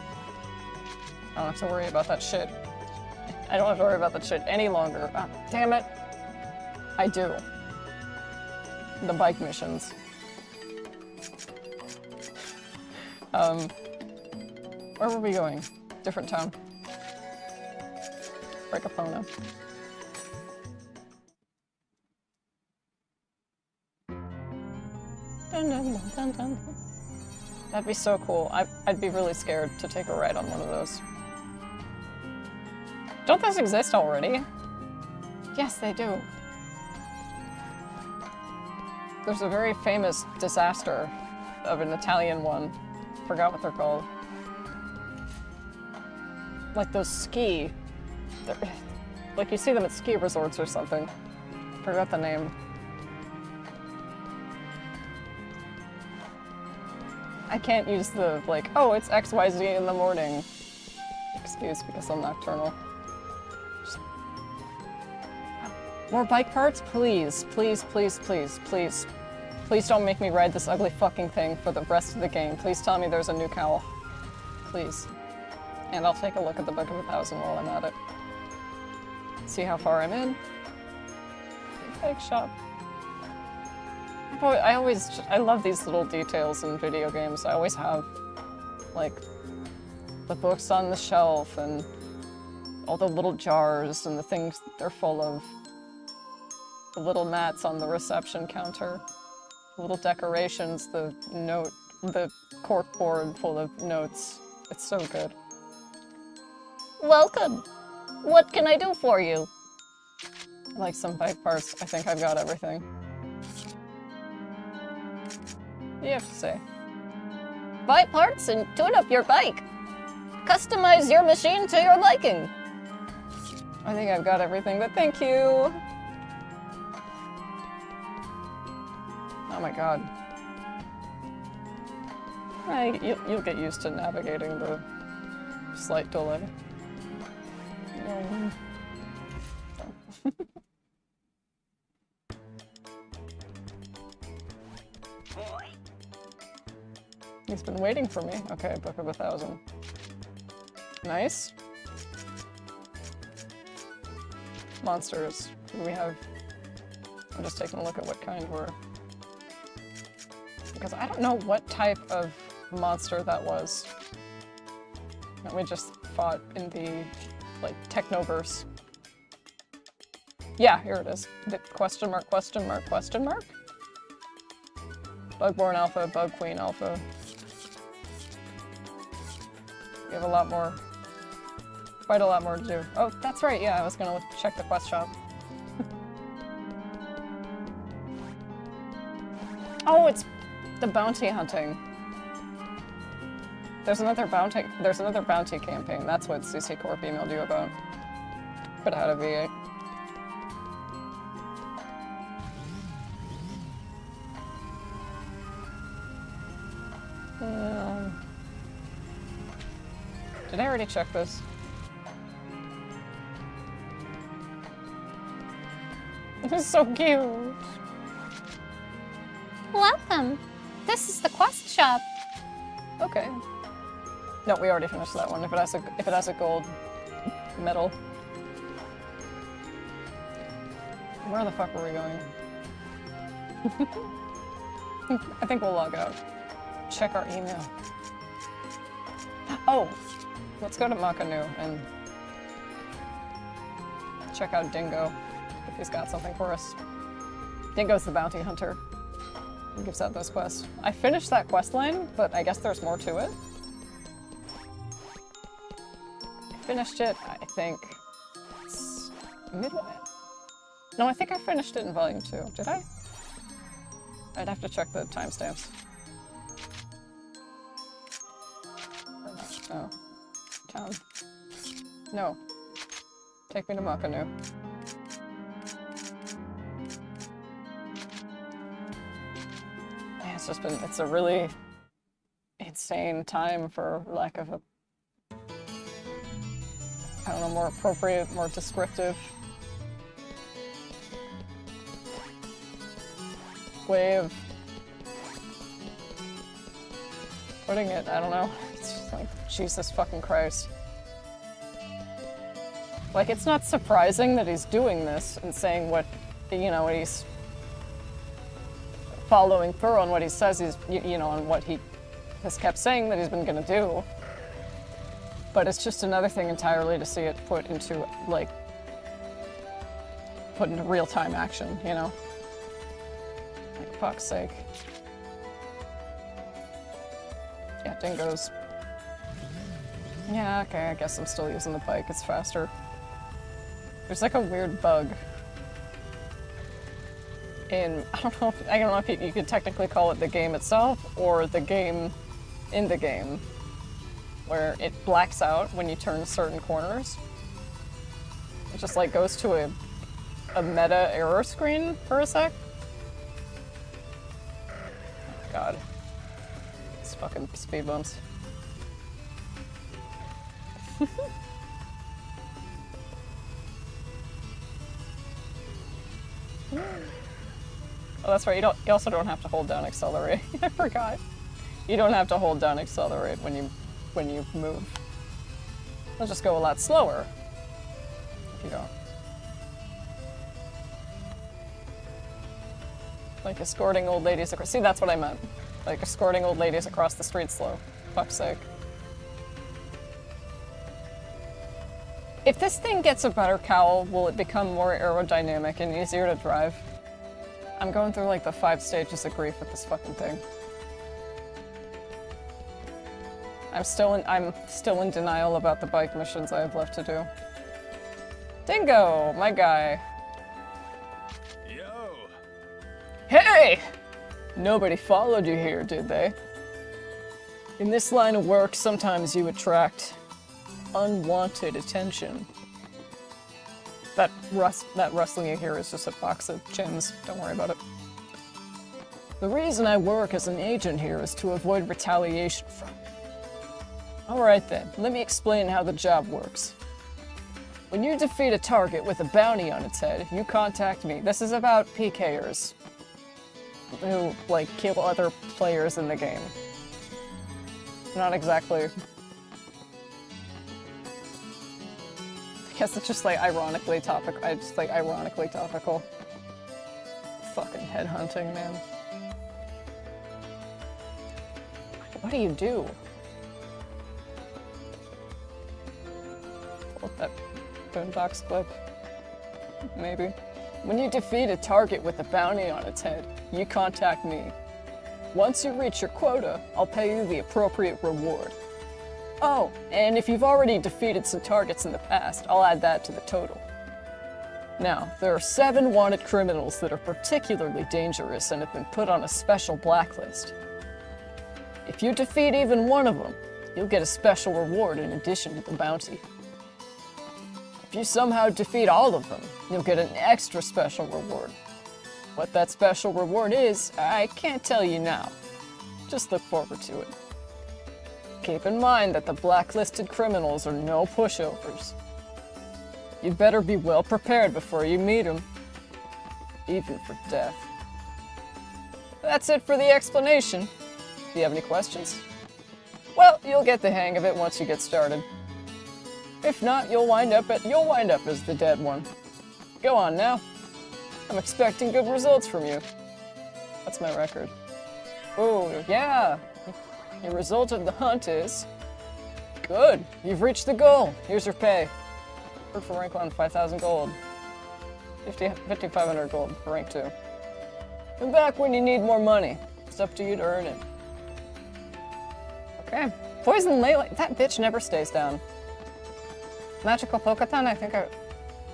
I don't have to worry about that shit. I don't have to worry about that shit any longer. Ah, damn it. I do. The bike missions. Where were we going? Different town. Bricapona. Dun, dun, dun, dun, dun. That'd be so cool. I'd be really scared to take a ride on one of those. Don't those exist already? Yes, they do. There's a very famous disaster of an Italian one. Forgot what they're called. Like those ski... like you see them at ski resorts or something. Forgot the name. I can't use the, like, oh, it's XYZ in the morning excuse because I'm nocturnal. Just... More bike parts? Please, please, please, please, please. Please don't make me ride this ugly fucking thing for the rest of the game. Please tell me there's a new cowl. Please. And I'll take a look at the Book of 1,000 while I'm at it. See how far I'm in. Bike shop. I love these little details in video games. I always have, like, the books on the shelf and all the little jars and the things they're full of. The little mats on the reception counter. Little decorations, the corkboard full of notes. It's so good. Welcome! What can I do for you? Like some bike parts, I think I've got everything. You have to say. Buy parts and tune up your bike. Customize your machine to your liking. I think I've got everything, but thank you. Oh my god. You'll get used to navigating the slight delay. He's been waiting for me. Okay, Book of 1,000. Nice. Monsters. What do we have? I'm just taking a look at what kind we're... Because I don't know what type of monster that was. That we just fought in the, like, Technoverse. Yeah, here it is. The question mark, question mark, question mark? Bugborn Alpha, Bug Queen Alpha. We have a lot more, quite a lot more to do. Oh, that's right, yeah, I was gonna check the quest shop. Oh, it's the bounty hunting. There's another bounty campaign. That's what CC Corp emailed you about. Could have had a V8. Did I already check this? This is so cute. Welcome. This is the quest shop. Okay. No, we already finished that one. If it has a gold medal. Where the fuck were we going? I think we'll log out. Check our email. Oh! Let's go to Makanu and check out Dingo, if he's got something for us. Dingo's the bounty hunter. He gives out those quests. I finished that quest line, but I guess there's more to it. I finished it, I think, midway? No, I think I finished it in volume 2. Did I? I'd have to check the timestamps. Oh. Town. No. Take me to Makanu. Yeah, it's a really insane time, for lack of a, I don't know, more appropriate, more descriptive way of putting it. I don't know. It's just like, Jesus fucking Christ. Like, it's not surprising that he's doing this and saying what, you know, what he's following through on what he says he's, you know, on what he has kept saying that he's been gonna do. But it's just another thing entirely to see it put into, like, put into real-time action, you know? Like, fuck's sake. Yeah, Dingoes. Yeah, okay, I guess I'm still using the bike, it's faster. There's like a weird bug in, I don't know if you could technically call it the game itself or the game in the game, where it blacks out when you turn certain corners. It just like goes to a meta error screen for a sec. Oh God. It's fucking speed bumps. Oh, that's right. You also don't have to hold down accelerate. I forgot. You don't have to hold down accelerate when you move. It'll just go a lot slower if you don't. Like escorting old ladies across. See, that's what I meant. Like escorting old ladies across the street slow. Fuck's sake. If this thing gets a better cowl, will it become more aerodynamic and easier to drive? I'm going through like the 5 stages of grief with this fucking thing. I'm still in denial about the bike missions I have left to do. Dingo, my guy. Yo. Hey! Nobody followed you here, did they? In this line of work, sometimes you attract unwanted attention. That rustling you hear is just a box of gems. Don't worry about it. The reason I work as an agent here is to avoid retaliation from you. Alright then, let me explain how the job works. When you defeat a target with a bounty on its head, you contact me. This is about PKers who, like, kill other players in the game. Not exactly. I guess it's just like ironically topical. Fucking headhunting, man. What do you do? Pull up that Boondocks clip. Maybe. When you defeat a target with a bounty on its head, you contact me. Once you reach your quota, I'll pay you the appropriate reward. Oh, and if you've already defeated some targets in the past, I'll add that to the total. Now, there are 7 wanted criminals that are particularly dangerous and have been put on a special blacklist. If you defeat even one of them, you'll get a special reward in addition to the bounty. If you somehow defeat all of them, you'll get an extra special reward. What that special reward is, I can't tell you now. Just look forward to it. Keep in mind that the blacklisted criminals are no pushovers. You'd better be well prepared before you meet them, even for death. That's it for the explanation. Do you have any questions? Well, you'll get the hang of it once you get started. If not, you'll wind up as the dead one. Go on now. I'm expecting good results from you. That's my record. Oh, yeah. Your result of the hunt is... Good. You've reached the goal. Here's your pay. For rank 1, 5,000 gold. 5,500 gold for rank 2. Come back when you need more money. It's up to you to earn it. Okay. Poison Lele. That bitch never stays down. Magical Poketon, I think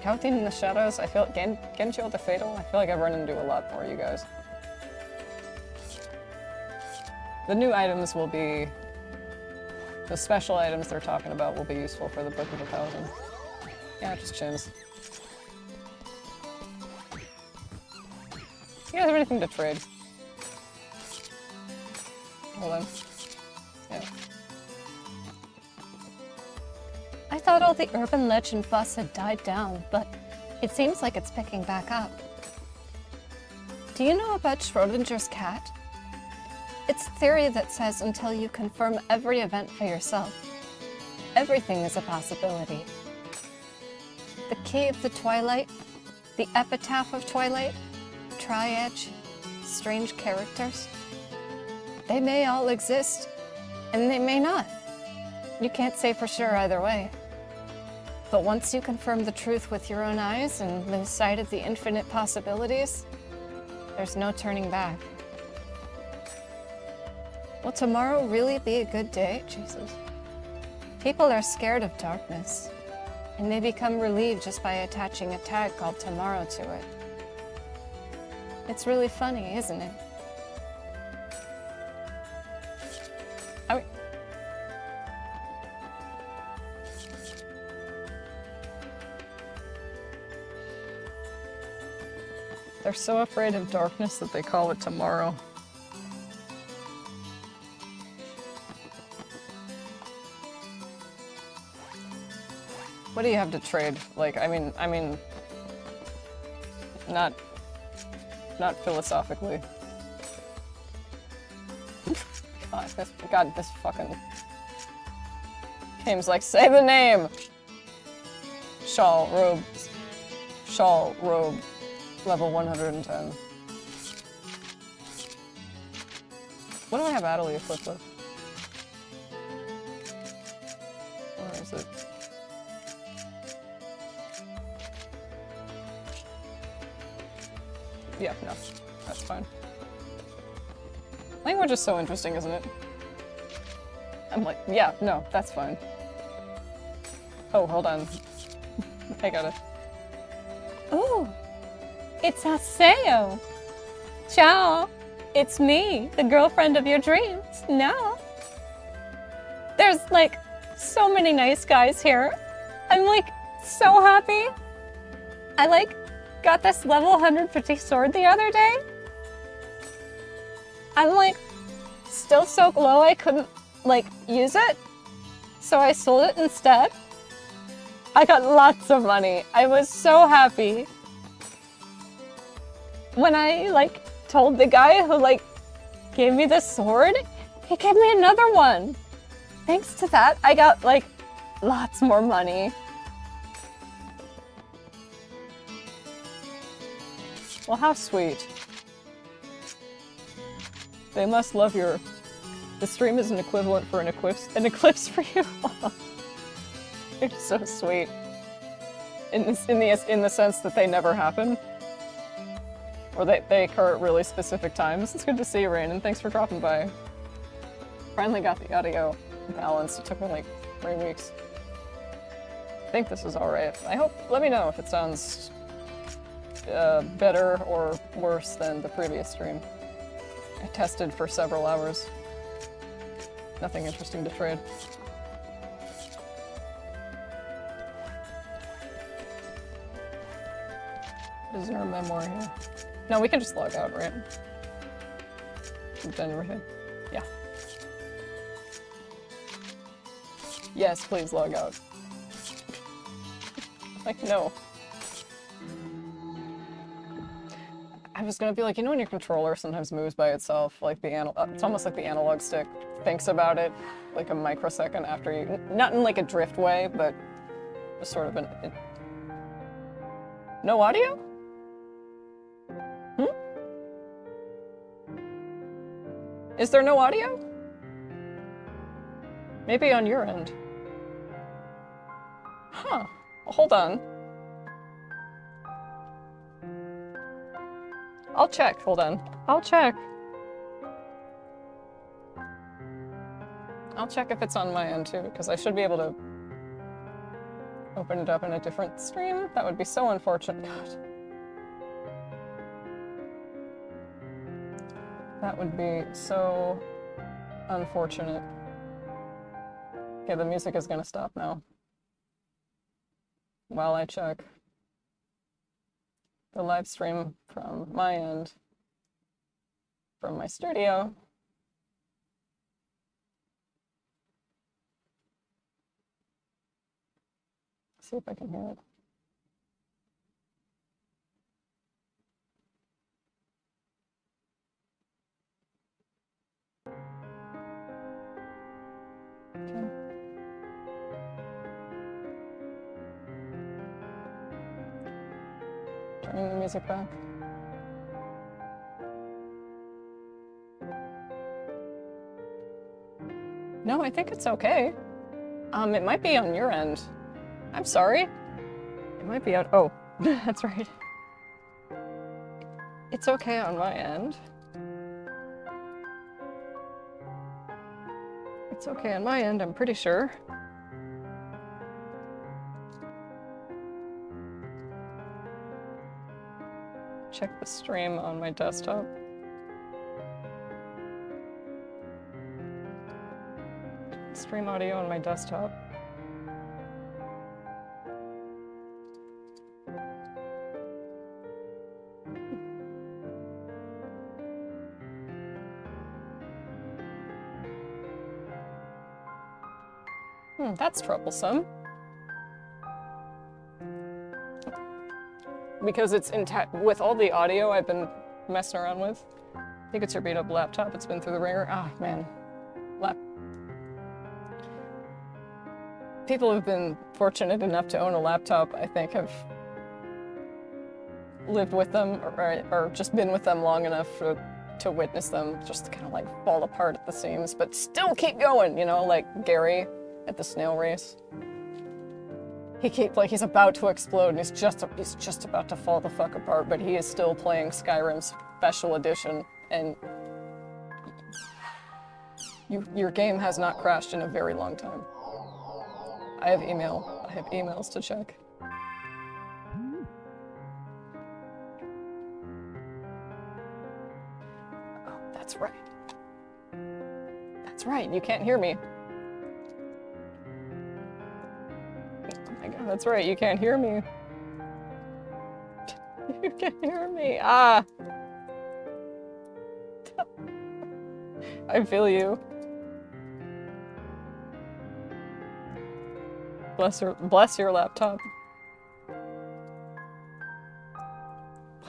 counting in the shadows, I feel Genjo the Fatal, I feel like I've run into a lot more, you guys. The new items will be... The special items they're talking about will be useful for the Book of 1,000. Yeah, just chins. You guys have anything to trade? Hold on. Yeah. I thought all the urban legend buzz had died down, but it seems like it's picking back up. Do you know about Schrodinger's cat? It's a theory that says until you confirm every event for yourself, everything is a possibility. The Key of the Twilight, the Epitaph of Twilight, Tri-Edge, strange characters. They may all exist, and they may not. You can't say for sure either way. But once you confirm the truth with your own eyes and lose sight of the infinite possibilities, there's no turning back. Will tomorrow really be a good day? Jesus. People are scared of darkness, and they become relieved just by attaching a tag called tomorrow to it. It's really funny, isn't it? I mean, they're so afraid of darkness that they call it tomorrow. What do you have to trade? Like, I mean, not philosophically. God, this fucking game's like, say the name! Shawl, robe, level 110. What do I have Adelie equipped with? Where is it? Yeah, no, that's fine. Language is so interesting, isn't it? I'm like, yeah, no, that's fine. Oh, hold on. I got it. Ooh, it's Haseo. Ciao, it's me, the girlfriend of your dreams. No. There's like so many nice guys here. I'm like so happy. I like got this level 150 sword the other day. I'm like still so low I couldn't like use it, so I sold it instead. I got lots of money. I was so happy. When I like told the guy who like gave me the sword, he gave me another one. Thanks to that, I got like lots more money. Well, how sweet. They must love your... The stream is an equivalent for an eclipse for you. You're so sweet. In the sense that they never happen. Or they occur at really specific times. It's good to see you, Rain, and thanks for dropping by. Finally got the audio balanced. It took me like 3 weeks. I think this is alright. I hope... Let me know if it sounds... better or worse than the previous stream. I tested for several hours. Nothing interesting to trade. Is there a memoir here? No, we can just log out, right? We've done everything. Yeah. Yes, please log out. Like, no. I was gonna be like, you know when your controller sometimes moves by itself, like the it's almost like the analog stick thinks about it like a microsecond after you, not in like a drift way, but just sort of no audio? Is there no audio? Maybe on your end. Huh. Well, hold on. I'll check. Hold on. I'll check. I'll check if it's on my end too, because I should be able to open it up in a different stream. That would be so unfortunate. God. That would be so unfortunate. Okay, the music is gonna stop now. While I check the live stream from my end, from my studio. See if I can hear it. Okay. Turning the music back. No, I think it's okay. It might be on your end. I'm sorry. It might be out. Oh, that's right. It's okay on my end. It's okay on my end, I'm pretty sure. Check the stream on my desktop. Stream audio on my desktop. That's troublesome. Because it's intact with all the audio I've been messing around with. I think it's your beat up laptop. It's been through the ringer. Ah, man. People who've been fortunate enough to own a laptop, I think, have lived with them or just been with them long enough to witness them just kind of like fall apart at the seams, but still keep going, you know, like Gary at the snail race. He's about to explode and he's just about to fall the fuck apart, but he is still playing Skyrim's Special Edition, and your game has not crashed in a very long time. I have emails to check. Oh, that's right. That's right, you can't hear me. Oh my god, that's right, you can't hear me. You can't hear me. Ah! I feel you. Bless your laptop.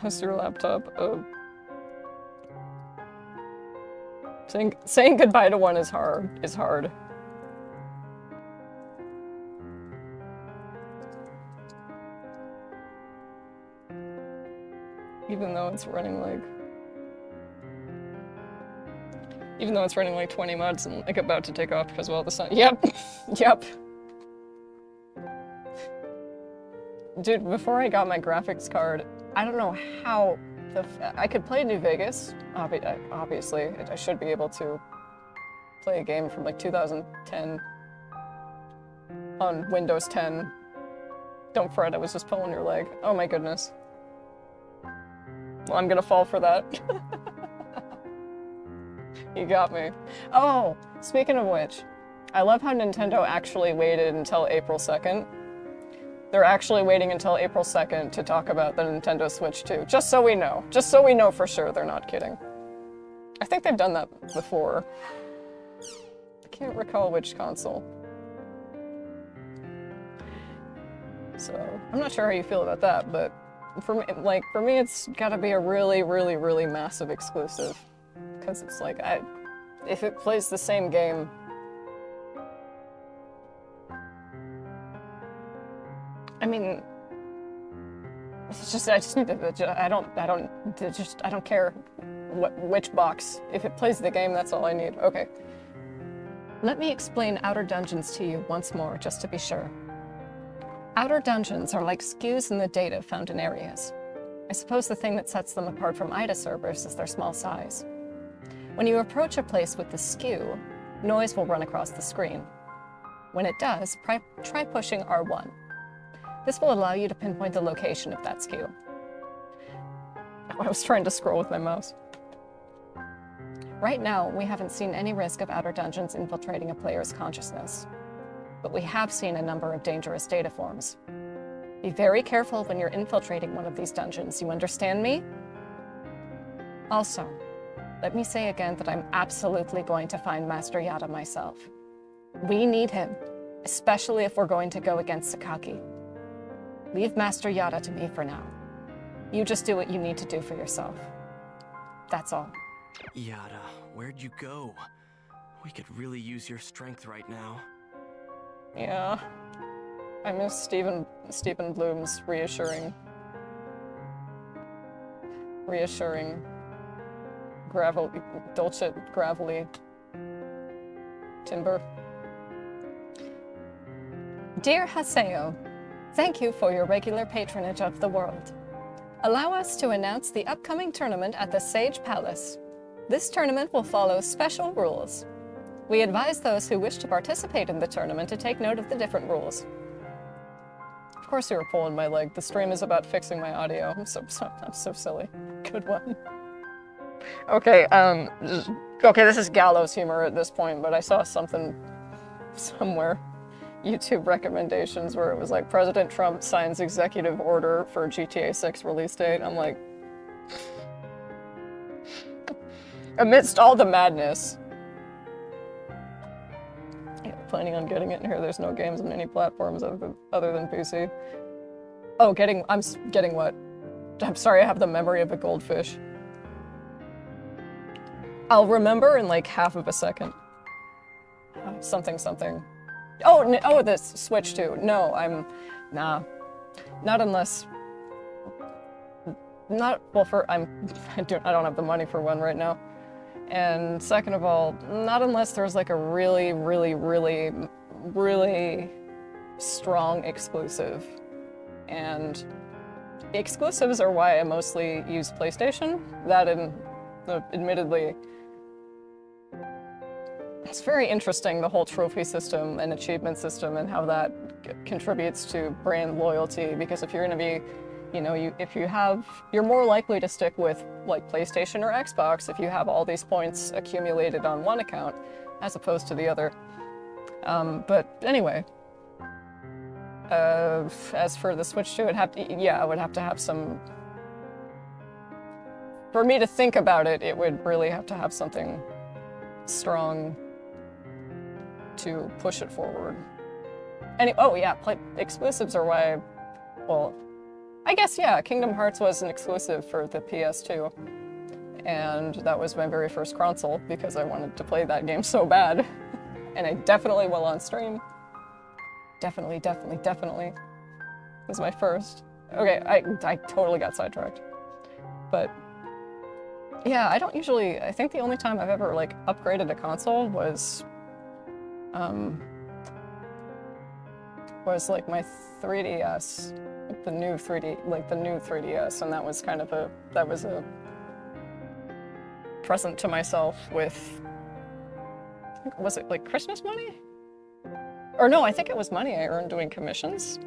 Bless your laptop. Oh. Saying goodbye to one is hard. Even though it's running like 20 mods and like about to take off because well the sun. Yep. Yep. Dude, before I got my graphics card, I don't know how I could play New Vegas. Obviously, I should be able to play a game from like 2010 on Windows 10. Don't fret, I was just pulling your leg. Oh my goodness. Well, I'm gonna fall for that. You got me. Oh, speaking of which, I love how Nintendo actually waited until April 2nd. They're actually waiting until April 2nd to talk about the Nintendo Switch 2, just so we know. Just so we know for sure they're not kidding. I think they've done that before. I can't recall which console. So, I'm not sure how you feel about that, but for me it's gotta be a really, really, really massive exclusive. Because it's like, if it plays the same game I mean, it's just I just need to. I don't care which box. If it plays the game, that's all I need. Okay. Let me explain Outer Dungeons to you once more, just to be sure. Outer Dungeons are like skews in the data found in areas. I suppose the thing that sets them apart from IDA servers is their small size. When you approach a place with the skew, noise will run across the screen. When it does, try pushing R1. This will allow you to pinpoint the location of that skew. I was trying to scroll with my mouse. Right now, we haven't seen any risk of Outer Dungeons infiltrating a player's consciousness, but we have seen a number of dangerous data forms. Be very careful when you're infiltrating one of these dungeons, you understand me? Also, let me say again that I'm absolutely going to find Master Yada myself. We need him, especially if we're going to go against Sakaki. Leave Master Yada to me for now. You just do what you need to do for yourself. That's all. Yada, where'd you go? We could really use your strength right now. Yeah. I miss Stephen Bloom's reassuring, dulcet, gravelly timbre. Dear Haseo, thank you for your regular patronage of the world. Allow us to announce the upcoming tournament at the Sage Palace. This tournament will follow special rules. We advise those who wish to participate in the tournament to take note of the different rules. Of course you were pulling my leg. The stream is about fixing my audio. I'm so silly. Good one. Okay, okay, this is gallows humor at this point, but I saw something somewhere. YouTube recommendations where it was like, President Trump signs executive order for GTA 6 release date. I'm like, amidst all the madness. Yeah, planning on getting it in here. There's no games on any platforms other than PC. Oh, I'm getting what? I'm sorry, I have the memory of a goldfish. I'll remember in like half of a second. Something. Oh, this Switch 2. No, nah. Not unless... I don't have the money for one right now. And second of all, not unless there's like a really, really, really, really strong exclusive. And exclusives are why I mostly use PlayStation. That and, admittedly, it's very interesting, the whole trophy system and achievement system and how that contributes to brand loyalty, because if you're going to be, you're more likely to stick with like PlayStation or Xbox if you have all these points accumulated on one account as opposed to the other. But anyway, as for the Switch 2, I would have to have some, for me to think about it, it would really have to have something strong to push it forward. Exclusives are why, I guess, yeah, Kingdom Hearts was an exclusive for the PS2. And that was my very first console because I wanted to play that game so bad. And I definitely will on stream. Definitely. It was my first. Okay, I totally got sidetracked. But yeah, I think the only time I've ever like upgraded a console was like my 3DS, the new 3DS, and that was kind of a present to myself with, was it like Christmas money? Or no, I think it was money I earned doing commissions,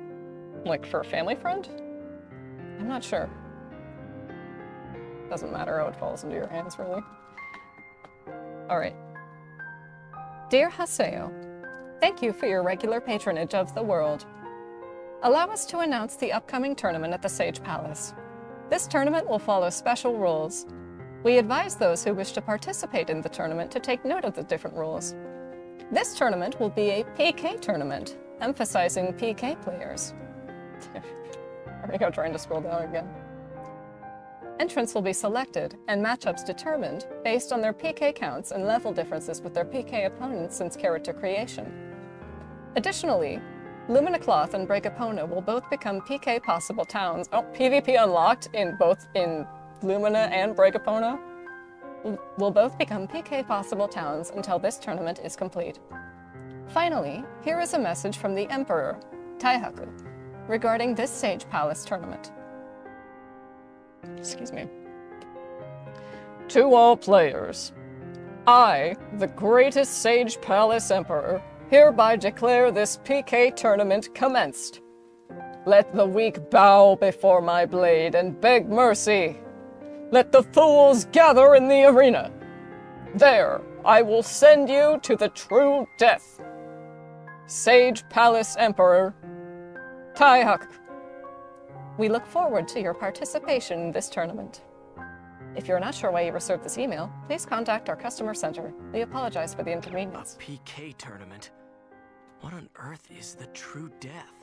like for a family friend? I'm not sure. Doesn't matter how it falls into your hands, really. All right. Dear Haseo, thank you for your regular patronage of the world. Allow us to announce the upcoming tournament at the Sage Palace. This tournament will follow special rules. We advise those who wish to participate in the tournament to take note of the different rules. This tournament will be a PK tournament, emphasizing PK players. There we go, trying to scroll down again. Entrants will be selected and matchups determined based on their PK counts and level differences with their PK opponents since character creation. Additionally, Lumina Cloth and Breakapona will both become PK possible towns. Oh, PvP unlocked in both in Lumina and Breakapona will both become PK possible towns until this tournament is complete. Finally, here is a message from the Emperor, Taihaku, regarding this Sage Palace tournament. Excuse me. To all players, I, the greatest Sage Palace Emperor, hereby declare this PK tournament commenced. Let the weak bow before my blade and beg mercy. Let the fools gather in the arena. There, I will send you to the true death. Sage Palace Emperor, Taihaku. We look forward to your participation in this tournament. If you're not sure why you received this email, please contact our customer center. We apologize for the A inconvenience. PK tournament? What on earth is the true death?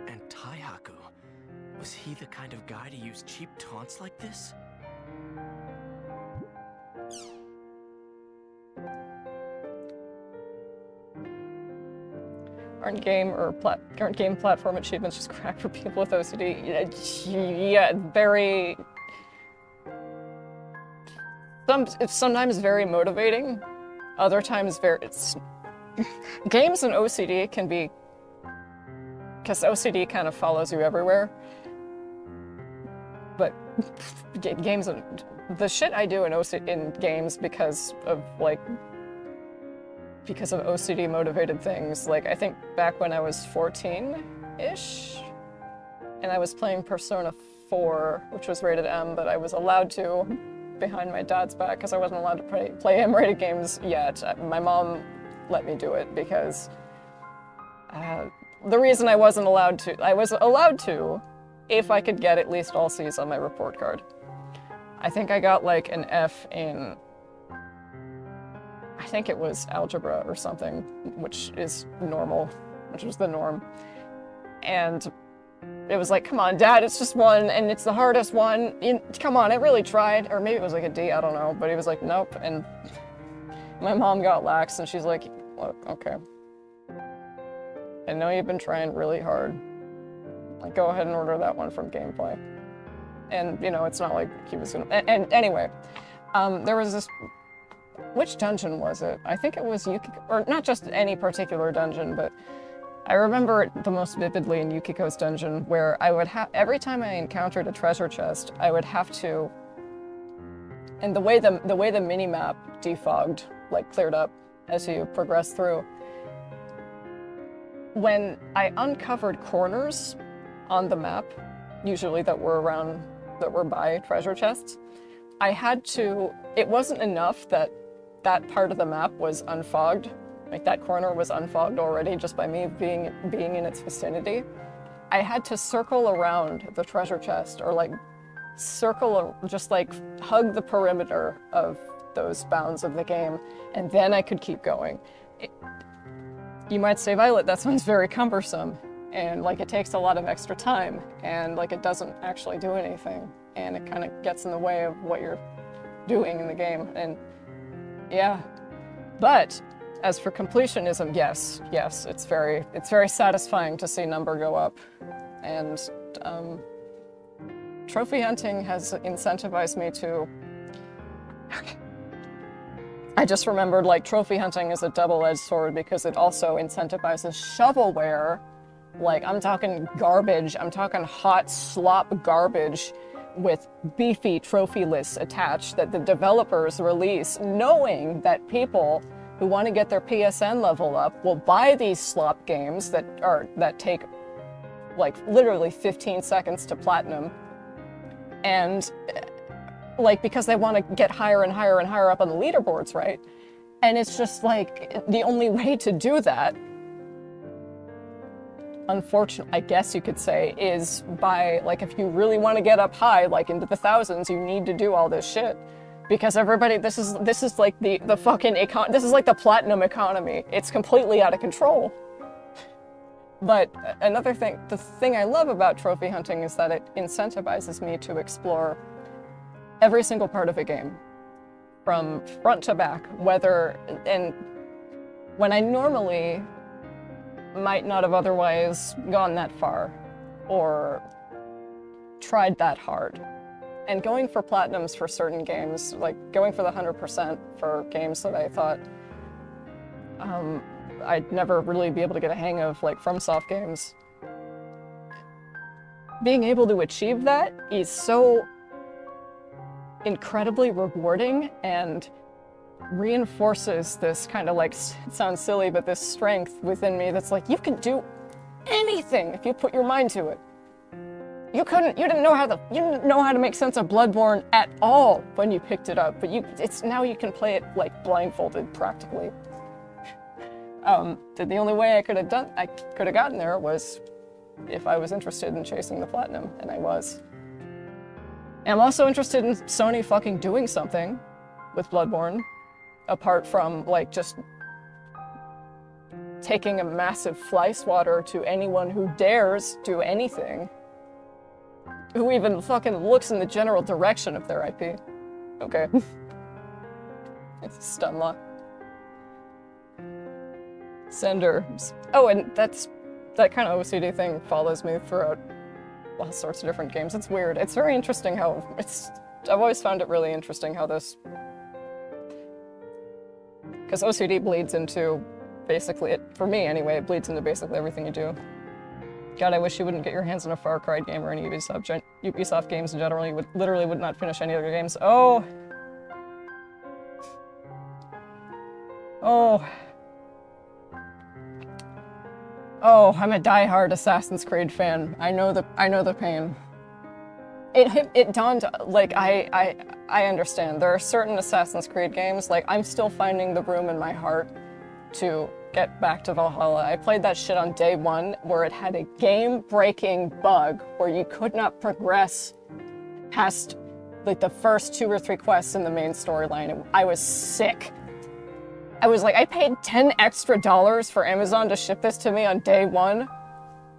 And Taihaku, was he the kind of guy to use cheap taunts like this? Aren't game platform achievements just cracked for people with OCD? Yeah, very. It's sometimes very motivating. Other times games and OCD can be, because OCD kind of follows you everywhere. But games and the shit I do in games because of OCD motivated things. Like, I think back when I was 14-ish, and I was playing Persona 4, which was rated M, but I was allowed to behind my dad's back because I wasn't allowed to play M-rated games yet. My mom let me do it because the reason I was allowed to if I could get at least all C's on my report card. I think I got like an F in, I think it was algebra or something, which is normal, which was the norm. And it was like, come on, Dad, it's just one, and it's the hardest one. Come on, I really tried. Or maybe it was like a D, I don't know. But he was like, nope. And my mom got lax, and she's like, look, okay. I know you've been trying really hard. Like, go ahead and order that one from Gameplay. And, you know, it's not like he was gonna... And anyway, there was this... Which dungeon was it? I think it was Yukiko... Or not just any particular dungeon, but... I remember it the most vividly in Yukiko's dungeon, where I would have, every time I encountered a treasure chest, I would have to, and the way the mini-map defogged, like cleared up as you progress through, when I uncovered corners on the map, usually that were by treasure chests, I had to, it wasn't enough that that part of the map was unfogged. Like, that corner was unfogged already just by me being in its vicinity. I had to circle around the treasure chest, or like just like hug the perimeter of those bounds of the game, and then I could keep going. You might say, Violet, that sounds very cumbersome, and like it takes a lot of extra time, and like it doesn't actually do anything, and it kind of gets in the way of what you're doing in the game, and yeah. But as for completionism, yes, it's very satisfying to see number go up, and trophy hunting has incentivized me to. Okay. I just remembered, like, trophy hunting is a double-edged sword because it also incentivizes shovelware. Like, I'm talking garbage. I'm talking hot slop garbage with beefy trophy lists attached that the developers release, knowing that people who want to get their PSN level up will buy these slop games that take like literally 15 seconds to platinum, and like because they want to get higher and higher and higher up on the leaderboards, right? And it's just like the only way to do that, unfortunately, I guess you could say, is by, like, if you really want to get up high, like into the thousands, you need to do all this shit. Because everybody, this is like the fucking this is like the platinum economy. It's completely out of control. But another thing, the thing I love about trophy hunting is that it incentivizes me to explore every single part of a game, from front to back, and when I normally, might not have otherwise gone that far or tried that hard. And going for platinums for certain games, like going for the 100% for games that I thought I'd never really be able to get a hang of, like FromSoft games. Being able to achieve that is so incredibly rewarding and reinforces this kind of like, it sounds silly, but this strength within me that's like, you can do anything if you put your mind to it. You didn't know how to make sense of Bloodborne at all when you picked it up, but now you can play it like blindfolded practically. The only way I could have gotten there was if I was interested in chasing the platinum, and I was. And I'm also interested in Sony fucking doing something with Bloodborne, apart from like just taking a massive fly swatter to anyone who dares do anything, who even fucking looks in the general direction of their IP. Okay. It's a stun lock. Sender. Oh, and that kind of OCD thing follows me throughout all sorts of different games. It's weird. It's very interesting how I've always found it really interesting how this, because OCD bleeds into basically, for me anyway, it bleeds into basically everything you do. God, I wish you wouldn't get your hands on a Far Cry game or any Ubisoft games in general. You literally would not finish any other games. Oh. Oh, I'm a die-hard Assassin's Creed fan. I know the pain. It dawned, like, I understand. There are certain Assassin's Creed games, like, I'm still finding the room in my heart to get back to Valhalla. I played that shit on day one, where it had a game-breaking bug where you could not progress past, like, the first 2 or 3 quests in the main storyline, and I was sick. I was like, I paid $10 extra for Amazon to ship this to me on day one.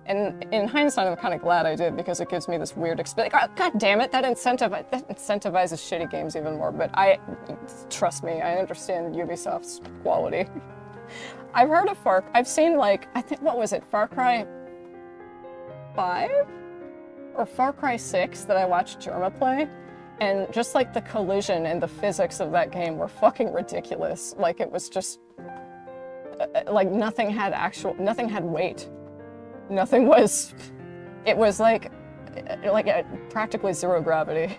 And in hindsight, I'm kind of glad I did, because it gives me this weird experience. God damn it, that incentivizes shitty games even more. But trust me, I understand Ubisoft's quality. I've heard of I've seen like, what was it, Far Cry 5? Or Far Cry 6 that I watched Jerma play? And just like the collision and the physics of that game were fucking ridiculous. Like it was just, like nothing had weight. It was like practically zero gravity.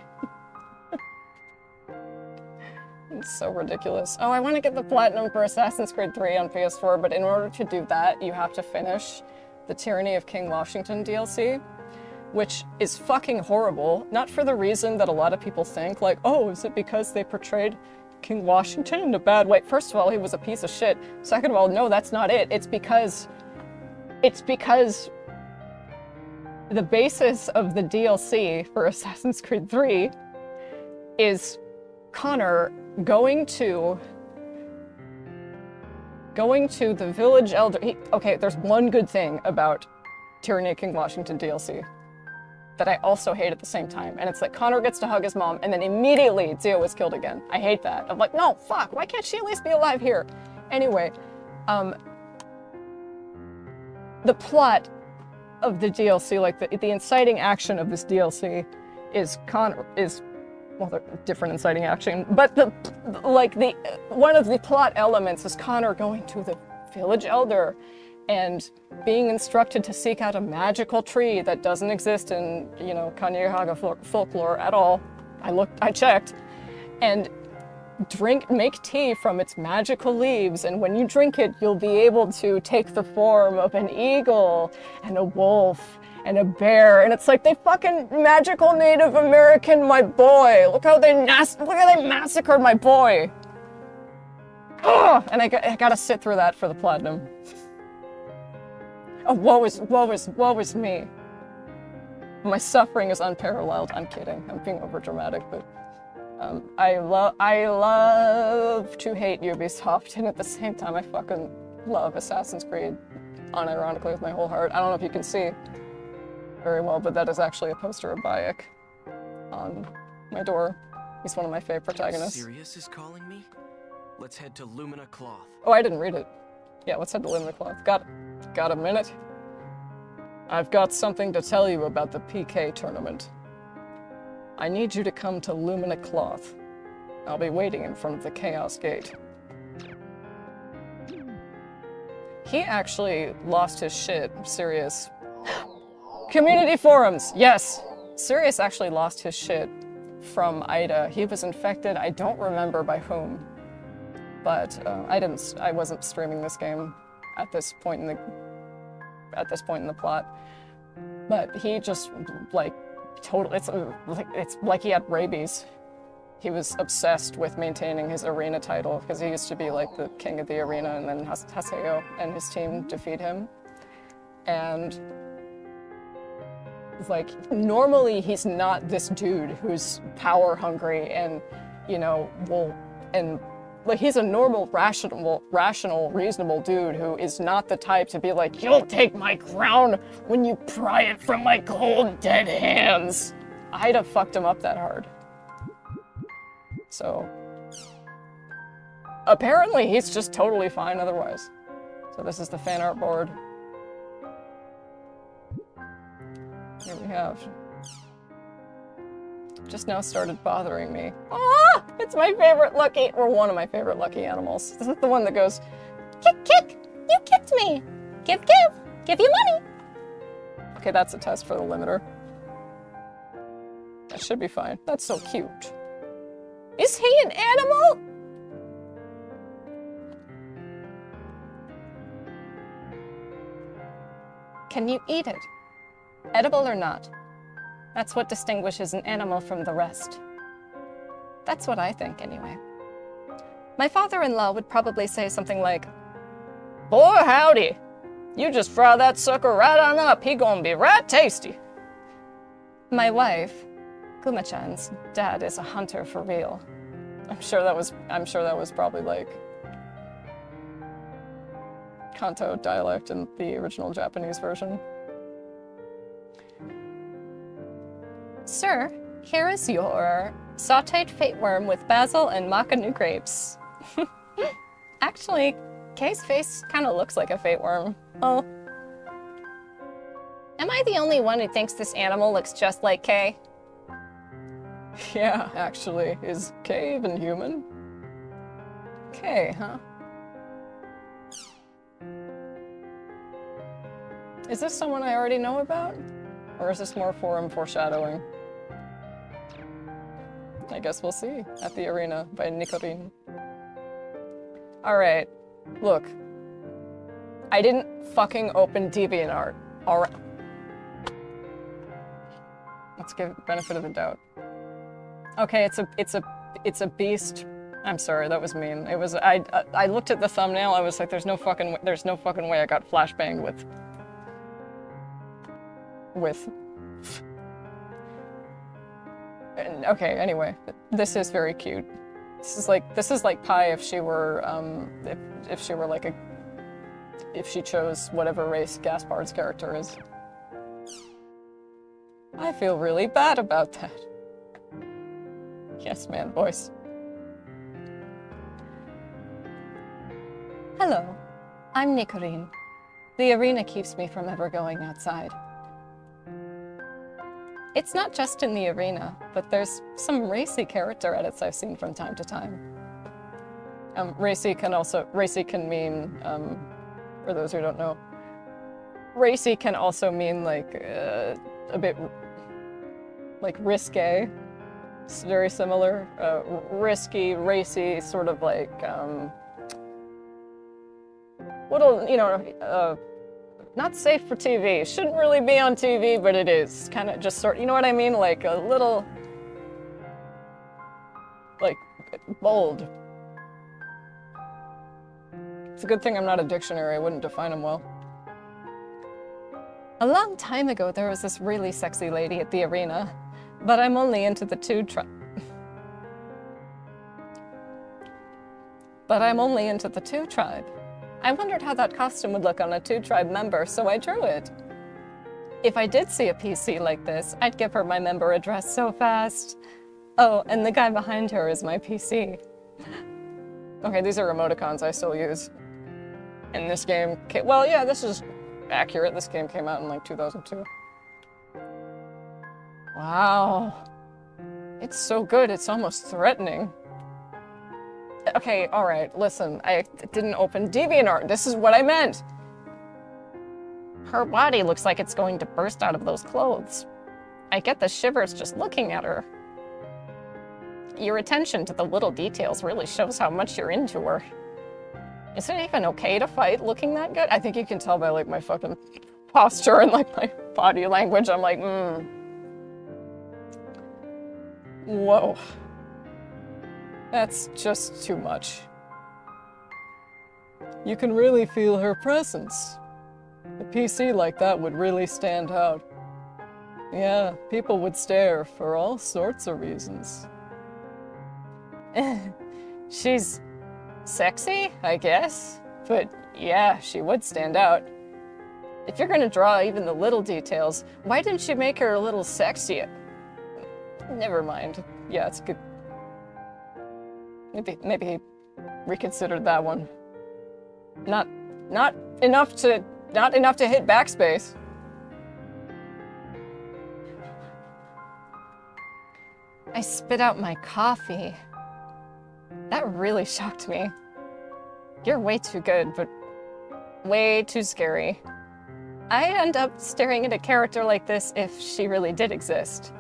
It's so ridiculous. Oh, I want to get the platinum for Assassin's Creed 3 on PS4, but in order to do that, you have to finish the Tyranny of King Washington DLC. Which is fucking horrible, not for the reason that a lot of people think, like, oh, is it because they portrayed King Washington in a bad way? First of all, he was a piece of shit. Second of all, no, that's not it. It's because the basis of the DLC for Assassin's Creed 3 is Connor going to the village elder. Okay, there's one good thing about Tyranny of King Washington DLC that I also hate at the same time. And it's like Connor gets to hug his mom and then immediately Zio is killed again. I hate that. I'm like, no, fuck, why can't she at least be alive here? Anyway, the plot of the DLC, like the inciting action of this DLC is well, they're different inciting action, but one of the plot elements is Connor going to the village elder and being instructed to seek out a magical tree that doesn't exist in, Kanyehaga folklore at all. I checked, and make tea from its magical leaves, and when you drink it, you'll be able to take the form of an eagle, and a wolf, and a bear, and it's like, they fucking magical Native American my boy. Look how they massacred my boy. Ugh! And I gotta sit through that for the platinum. Oh, woe is me. My suffering is unparalleled. I'm kidding. I'm being overdramatic, but I love to hate Ubisoft, and at the same time, I fucking love Assassin's Creed, unironically with my whole heart. I don't know if you can see very well, but that is actually a poster of Bayek on my door. He's one of my favorite protagonists. Sirius is calling me? Let's head to Lumina Cloth. Oh, I didn't read it. Yeah, let's head to Lumina Cloth. Got got a minute? I've got something to tell you about the PK tournament. I need you to come to Lumina Cloth. I'll be waiting in front of the Chaos Gate. He actually lost his shit, Sirius. Community forums, yes! Sirius actually lost his shit from Ida. He was infected, I don't remember by whom. But I wasn't streaming this game at this point in the plot. But he just like it's like he had rabies. He was obsessed with maintaining his arena title because he used to be like the king of the arena, and then Haseo and his team defeat him. And like normally he's not this dude who's power hungry and like he's a normal, rational, reasonable dude who is not the type to be like, you'll take my crown when you pry it from my cold, dead hands. Ida fucked him up that hard. So, apparently he's just totally fine otherwise. So this is the fan art board. Here we have. Just now started bothering me. Ah! It's my favorite lucky, or one of my favorite lucky animals. This is the one that goes, kick, kick, you kicked me. Give you money. Okay, that's a test for the limiter. That should be fine. That's so cute. Is he an animal? Can you eat it? Edible or not? That's what distinguishes an animal from the rest. That's what I think, anyway. My father-in-law would probably say something like, boy, howdy. You just fry that sucker right on up. He gonna be right tasty. My wife, Kuma-chan's dad, is a hunter for real. I'm sure that was probably like Kanto dialect in the original Japanese version. Sir, here is your sauteed fate worm with basil and maca grapes. Actually, Kay's face kind of looks like a fate worm. Oh. Am I the only one who thinks this animal looks just like Kay? Yeah, actually. Is Kay even human? Kay, huh? Is this someone I already know about? Or is this more forum foreshadowing? I guess we'll see at the arena by Nikorin. Alright, look. I didn't fucking open DeviantArt. Alright. Let's give benefit of the doubt. Okay, it's a beast. I'm sorry, that was mean. It was I looked at the thumbnail, I was like, there's no fucking way I got flashbanged with okay, anyway, this is very cute. This is like Pi if she were if she were like if she chose whatever race Gaspard's character is. I feel really bad about that. Yes, man voice. Hello, I'm Nikorin. The arena keeps me from ever going outside. It's not just in the arena, but there's some racy character edits I've seen from time to time. Racy can mean, for those who don't know, racy can also mean like a bit like risque. It's very similar. Risky, racy, sort of like, not safe for TV. Shouldn't really be on TV, but it is. Kind of just you know what I mean? Like a little, like, bold. It's a good thing I'm not a dictionary. I wouldn't define them well. A long time ago, there was this really sexy lady at the arena, but I'm only into the two tribe. I wondered how that costume would look on a 2-tribe member, so I drew it. If I did see a PC like this, I'd give her my member address so fast. Oh, and the guy behind her is my PC. Okay, these are emoticons I still use in this game. Okay, well, yeah, this is accurate. This game came out in like 2002. Wow. It's so good, it's almost threatening. Okay, alright, listen. I didn't open DeviantArt. This is what I meant. Her body looks like it's going to burst out of those clothes. I get the shivers just looking at her. Your attention to the little details really shows how much you're into her. Is it even okay to fight looking that good? I think you can tell by like my fucking posture and like my body language. I'm like, Whoa. That's just too much. You can really feel her presence. A PC like that would really stand out. Yeah, people would stare for all sorts of reasons. She's sexy, I guess. But yeah, she would stand out. If you're gonna draw even the little details, why didn't you make her a little sexier? Never mind. Yeah, it's good. Maybe reconsidered that one. Not enough to hit backspace. I spit out my coffee. That really shocked me. You're way too good, but way too scary. I end up staring at a character like this if she really did exist.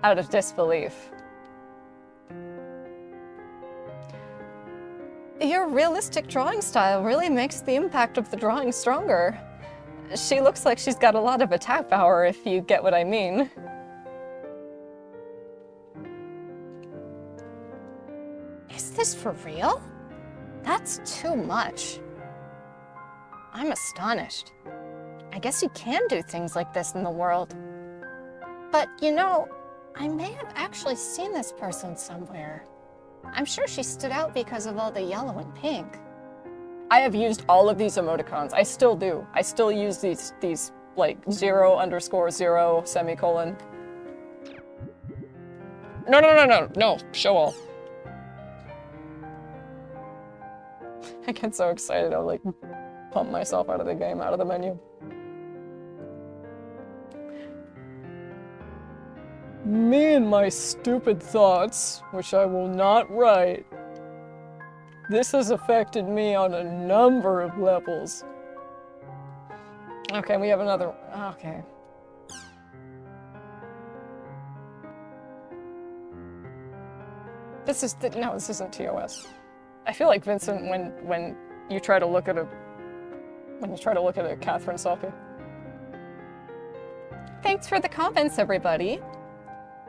Out of disbelief. Your realistic drawing style really makes the impact of the drawing stronger. She looks like she's got a lot of attack power, if you get what I mean. Is this for real? That's too much. I'm astonished. I guess you can do things like this in the world. But, you know, I may have actually seen this person somewhere. I'm sure she stood out because of all the yellow and pink. I have used all of these emoticons. I still do. I still use these like 0_0 semicolon. No, show all. I get so excited, I'll like pump myself out of the game, out of the menu. Me and my stupid thoughts, which I will not write. This has affected me on a number of levels. Okay, we have another. Okay. This isn't TOS. I feel like Vincent when you try to look at a Catherine selfie. Thanks for the comments, everybody.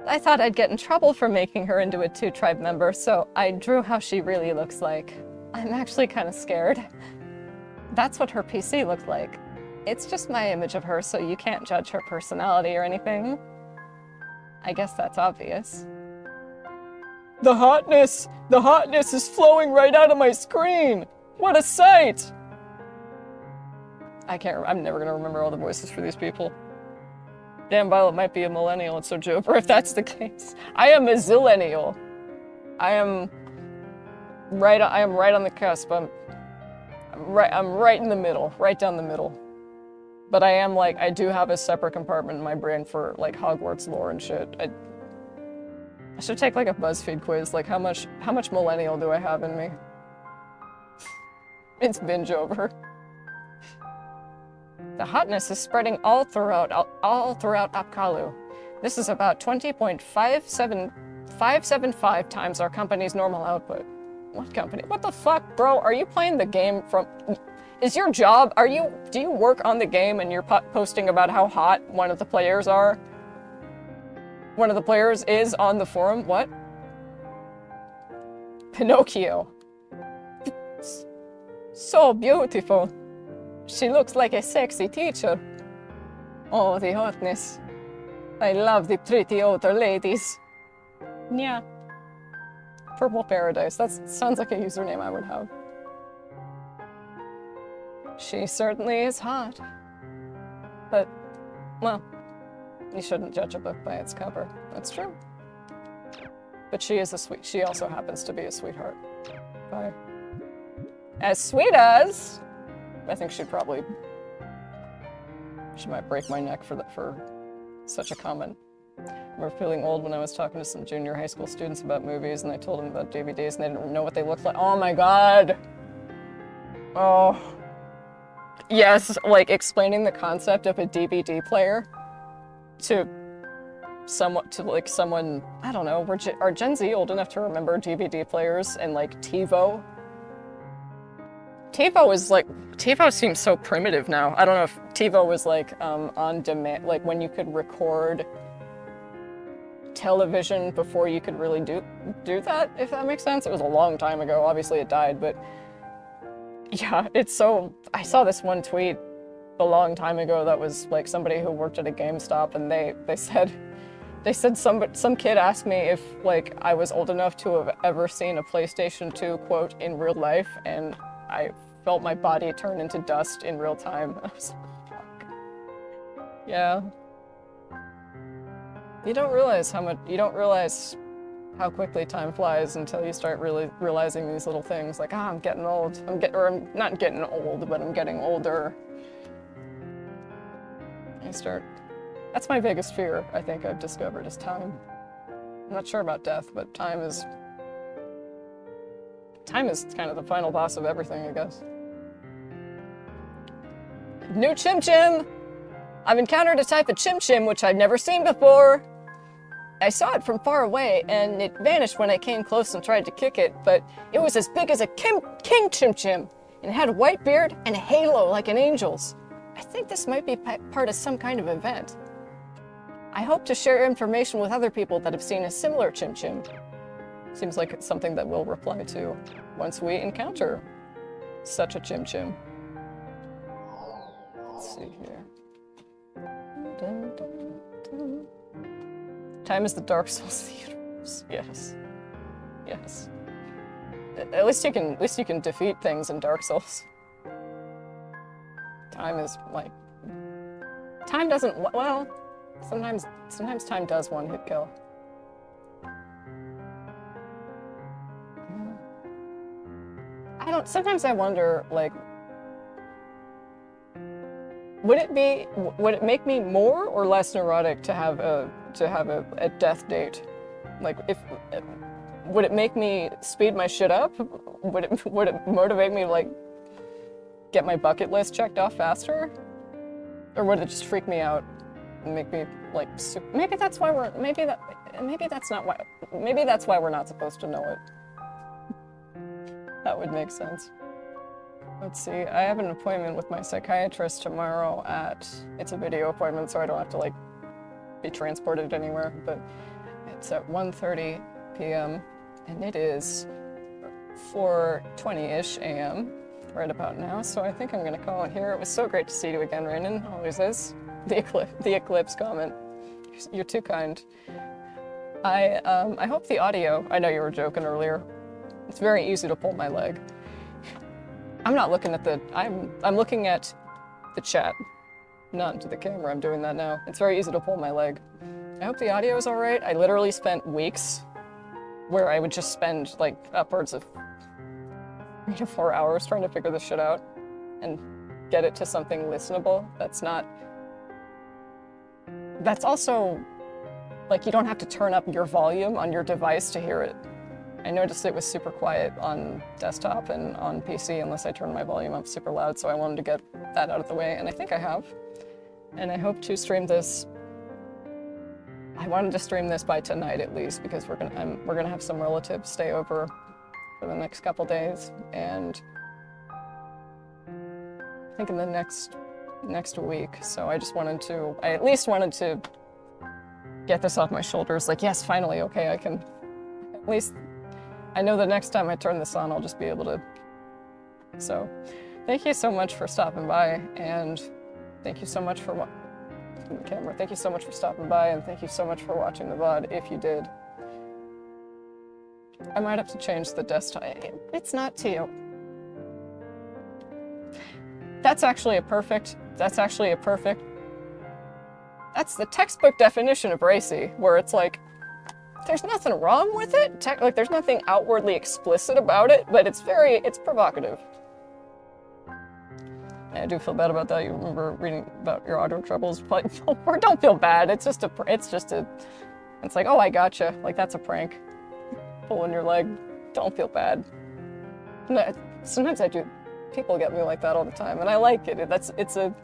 I thought I'd get in trouble for making her into a 2-tribe member, so I drew how she really looks like. I'm actually kind of scared. That's what her PC looked like. It's just my image of her, so you can't judge her personality or anything. I guess that's obvious. The hotness is flowing right out of my screen! What a sight! I'm never gonna remember all the voices for these people. Damn, Violet might be a millennial, it's so Joper if that's the case. I am a zillennial. I am right on the cusp. I'm right in the middle, right down the middle. But I do have a separate compartment in my brain for like Hogwarts lore and shit. I should take like a BuzzFeed quiz, like how much millennial do I have in me? It's binge over. The hotness is spreading all throughout Apkalu. This is about 20.575 times our company's normal output. What company? What the fuck, bro? Are you playing the game from... Is your job... Do you work on the game and you're posting about how hot one of the players are? One of the players is on the forum? What? Pinocchio. So beautiful. She looks like a sexy teacher. Oh, the hotness. I love the pretty older ladies. Yeah. Purple Paradise. That sounds like a username I would have. She certainly is hot. But, well, you shouldn't judge a book by its cover. That's true. But she also happens to be a sweetheart. Bye. As sweet as... I think she'd probably She might break my neck for such a comment. I remember feeling old when I was talking to some junior high school students about movies, and I told them about DVDs, and they didn't know what they looked like. Oh my god! Oh. Yes, like explaining the concept of a DVD player to someone, I don't know, are Gen Z old enough to remember DVD players and like TiVo? TiVo seems so primitive now. I don't know if TiVo was like on demand, like when you could record television before you could really do that, if that makes sense. It was a long time ago. Obviously it died, but yeah, I saw this one tweet a long time ago that was like somebody who worked at a GameStop, and they said some kid asked me if like I was old enough to have ever seen a PlayStation 2 quote in real life, and I felt my body turn into dust in real time. I was like, fuck. Yeah. You don't realize how quickly time flies until you start really realizing these little things like, I'm getting old. I'm not getting old, but I'm getting older. That's my biggest fear, I think I've discovered, is time. I'm not sure about death, but time is kind of the final boss of everything, I guess. New Chim Chim! I've encountered a type of Chim Chim which I've never seen before. I saw it from far away, and it vanished when I came close and tried to kick it, but it was as big as a king Chim Chim, and it had a white beard and a halo like an angel's. I think this might be part of some kind of event. I hope to share information with other people that have seen a similar Chim Chim. Seems like it's something that we'll reply to once we encounter such a Chim Chim. Let's see here. Time is the Dark Souls of the universe. Yes. Yes. At least you can defeat things in Dark Souls. Time is like... Time doesn't... Well, sometimes time does one-hit kill. Sometimes I wonder, like... Would it make me more or less neurotic to have a death date? Like, would it make me speed my shit up? Would it motivate me to, like, get my bucket list checked off faster? Or would it just freak me out and make me, like, maybe that's why maybe that's why we're not supposed to know it. That would make sense. Let's see, I have an appointment with my psychiatrist tomorrow it's a video appointment, so I don't have to, like, be transported anywhere, but it's at 1:30 p.m. and it is 4:20-ish a.m. right about now, so I think I'm gonna call it here. It was so great to see you again, Rainin. Always is. The eclipse comment. You're too kind. I hope the audio, I know you were joking earlier. It's very easy to pull my leg. I'm not looking at I'm looking at the chat, not into the camera. I'm doing that now. It's very easy to pull my leg. I hope the audio is all right. I literally spent weeks where I would just spend like upwards of 3 to 4 hours trying to figure this shit out and get it to something listenable. That's also, like, you don't have to turn up your volume on your device to hear it. I noticed it was super quiet on desktop and on PC unless I turned my volume up super loud, so I wanted to get that out of the way, and I think I have. And I hope to stream this. I wanted to stream this by tonight at least, because we're gonna have some relatives stay over for the next couple days, and I think in the next week. So I at least wanted to get this off my shoulders. Like, yes, finally, okay, I can at least. I know the next time I turn this on, I'll just be able to. So, thank you so much for stopping by, and thank you so much for the camera. Thank you so much for stopping by, and thank you so much for watching the VOD, if you did. I might have to change the desktop. It's not to you. That's the textbook definition of racy, where it's like, there's nothing wrong with it. Like, there's nothing outwardly explicit about it, but it's provocative. I do feel bad about that. You remember reading about your auto troubles? Or don't feel bad. It's just a. It's like, oh, I gotcha. Like that's a prank. Pulling your leg. Don't feel bad. Sometimes I do. People get me like that all the time, and I like it. It's a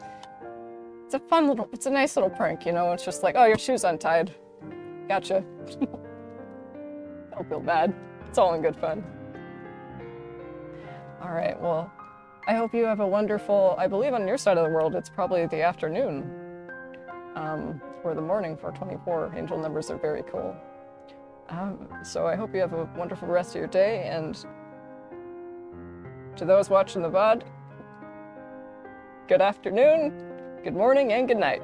fun little. It's a nice little prank, you know. It's just like, oh, your shoe's untied. Gotcha. Don't feel bad. It's all in good fun. All right. Well. I hope you have a wonderful, I believe on your side of the world, it's probably the afternoon or the morning for 24. Angel numbers are very cool. So I hope you have a wonderful rest of your day, and to those watching the VOD, good afternoon, good morning, and good night.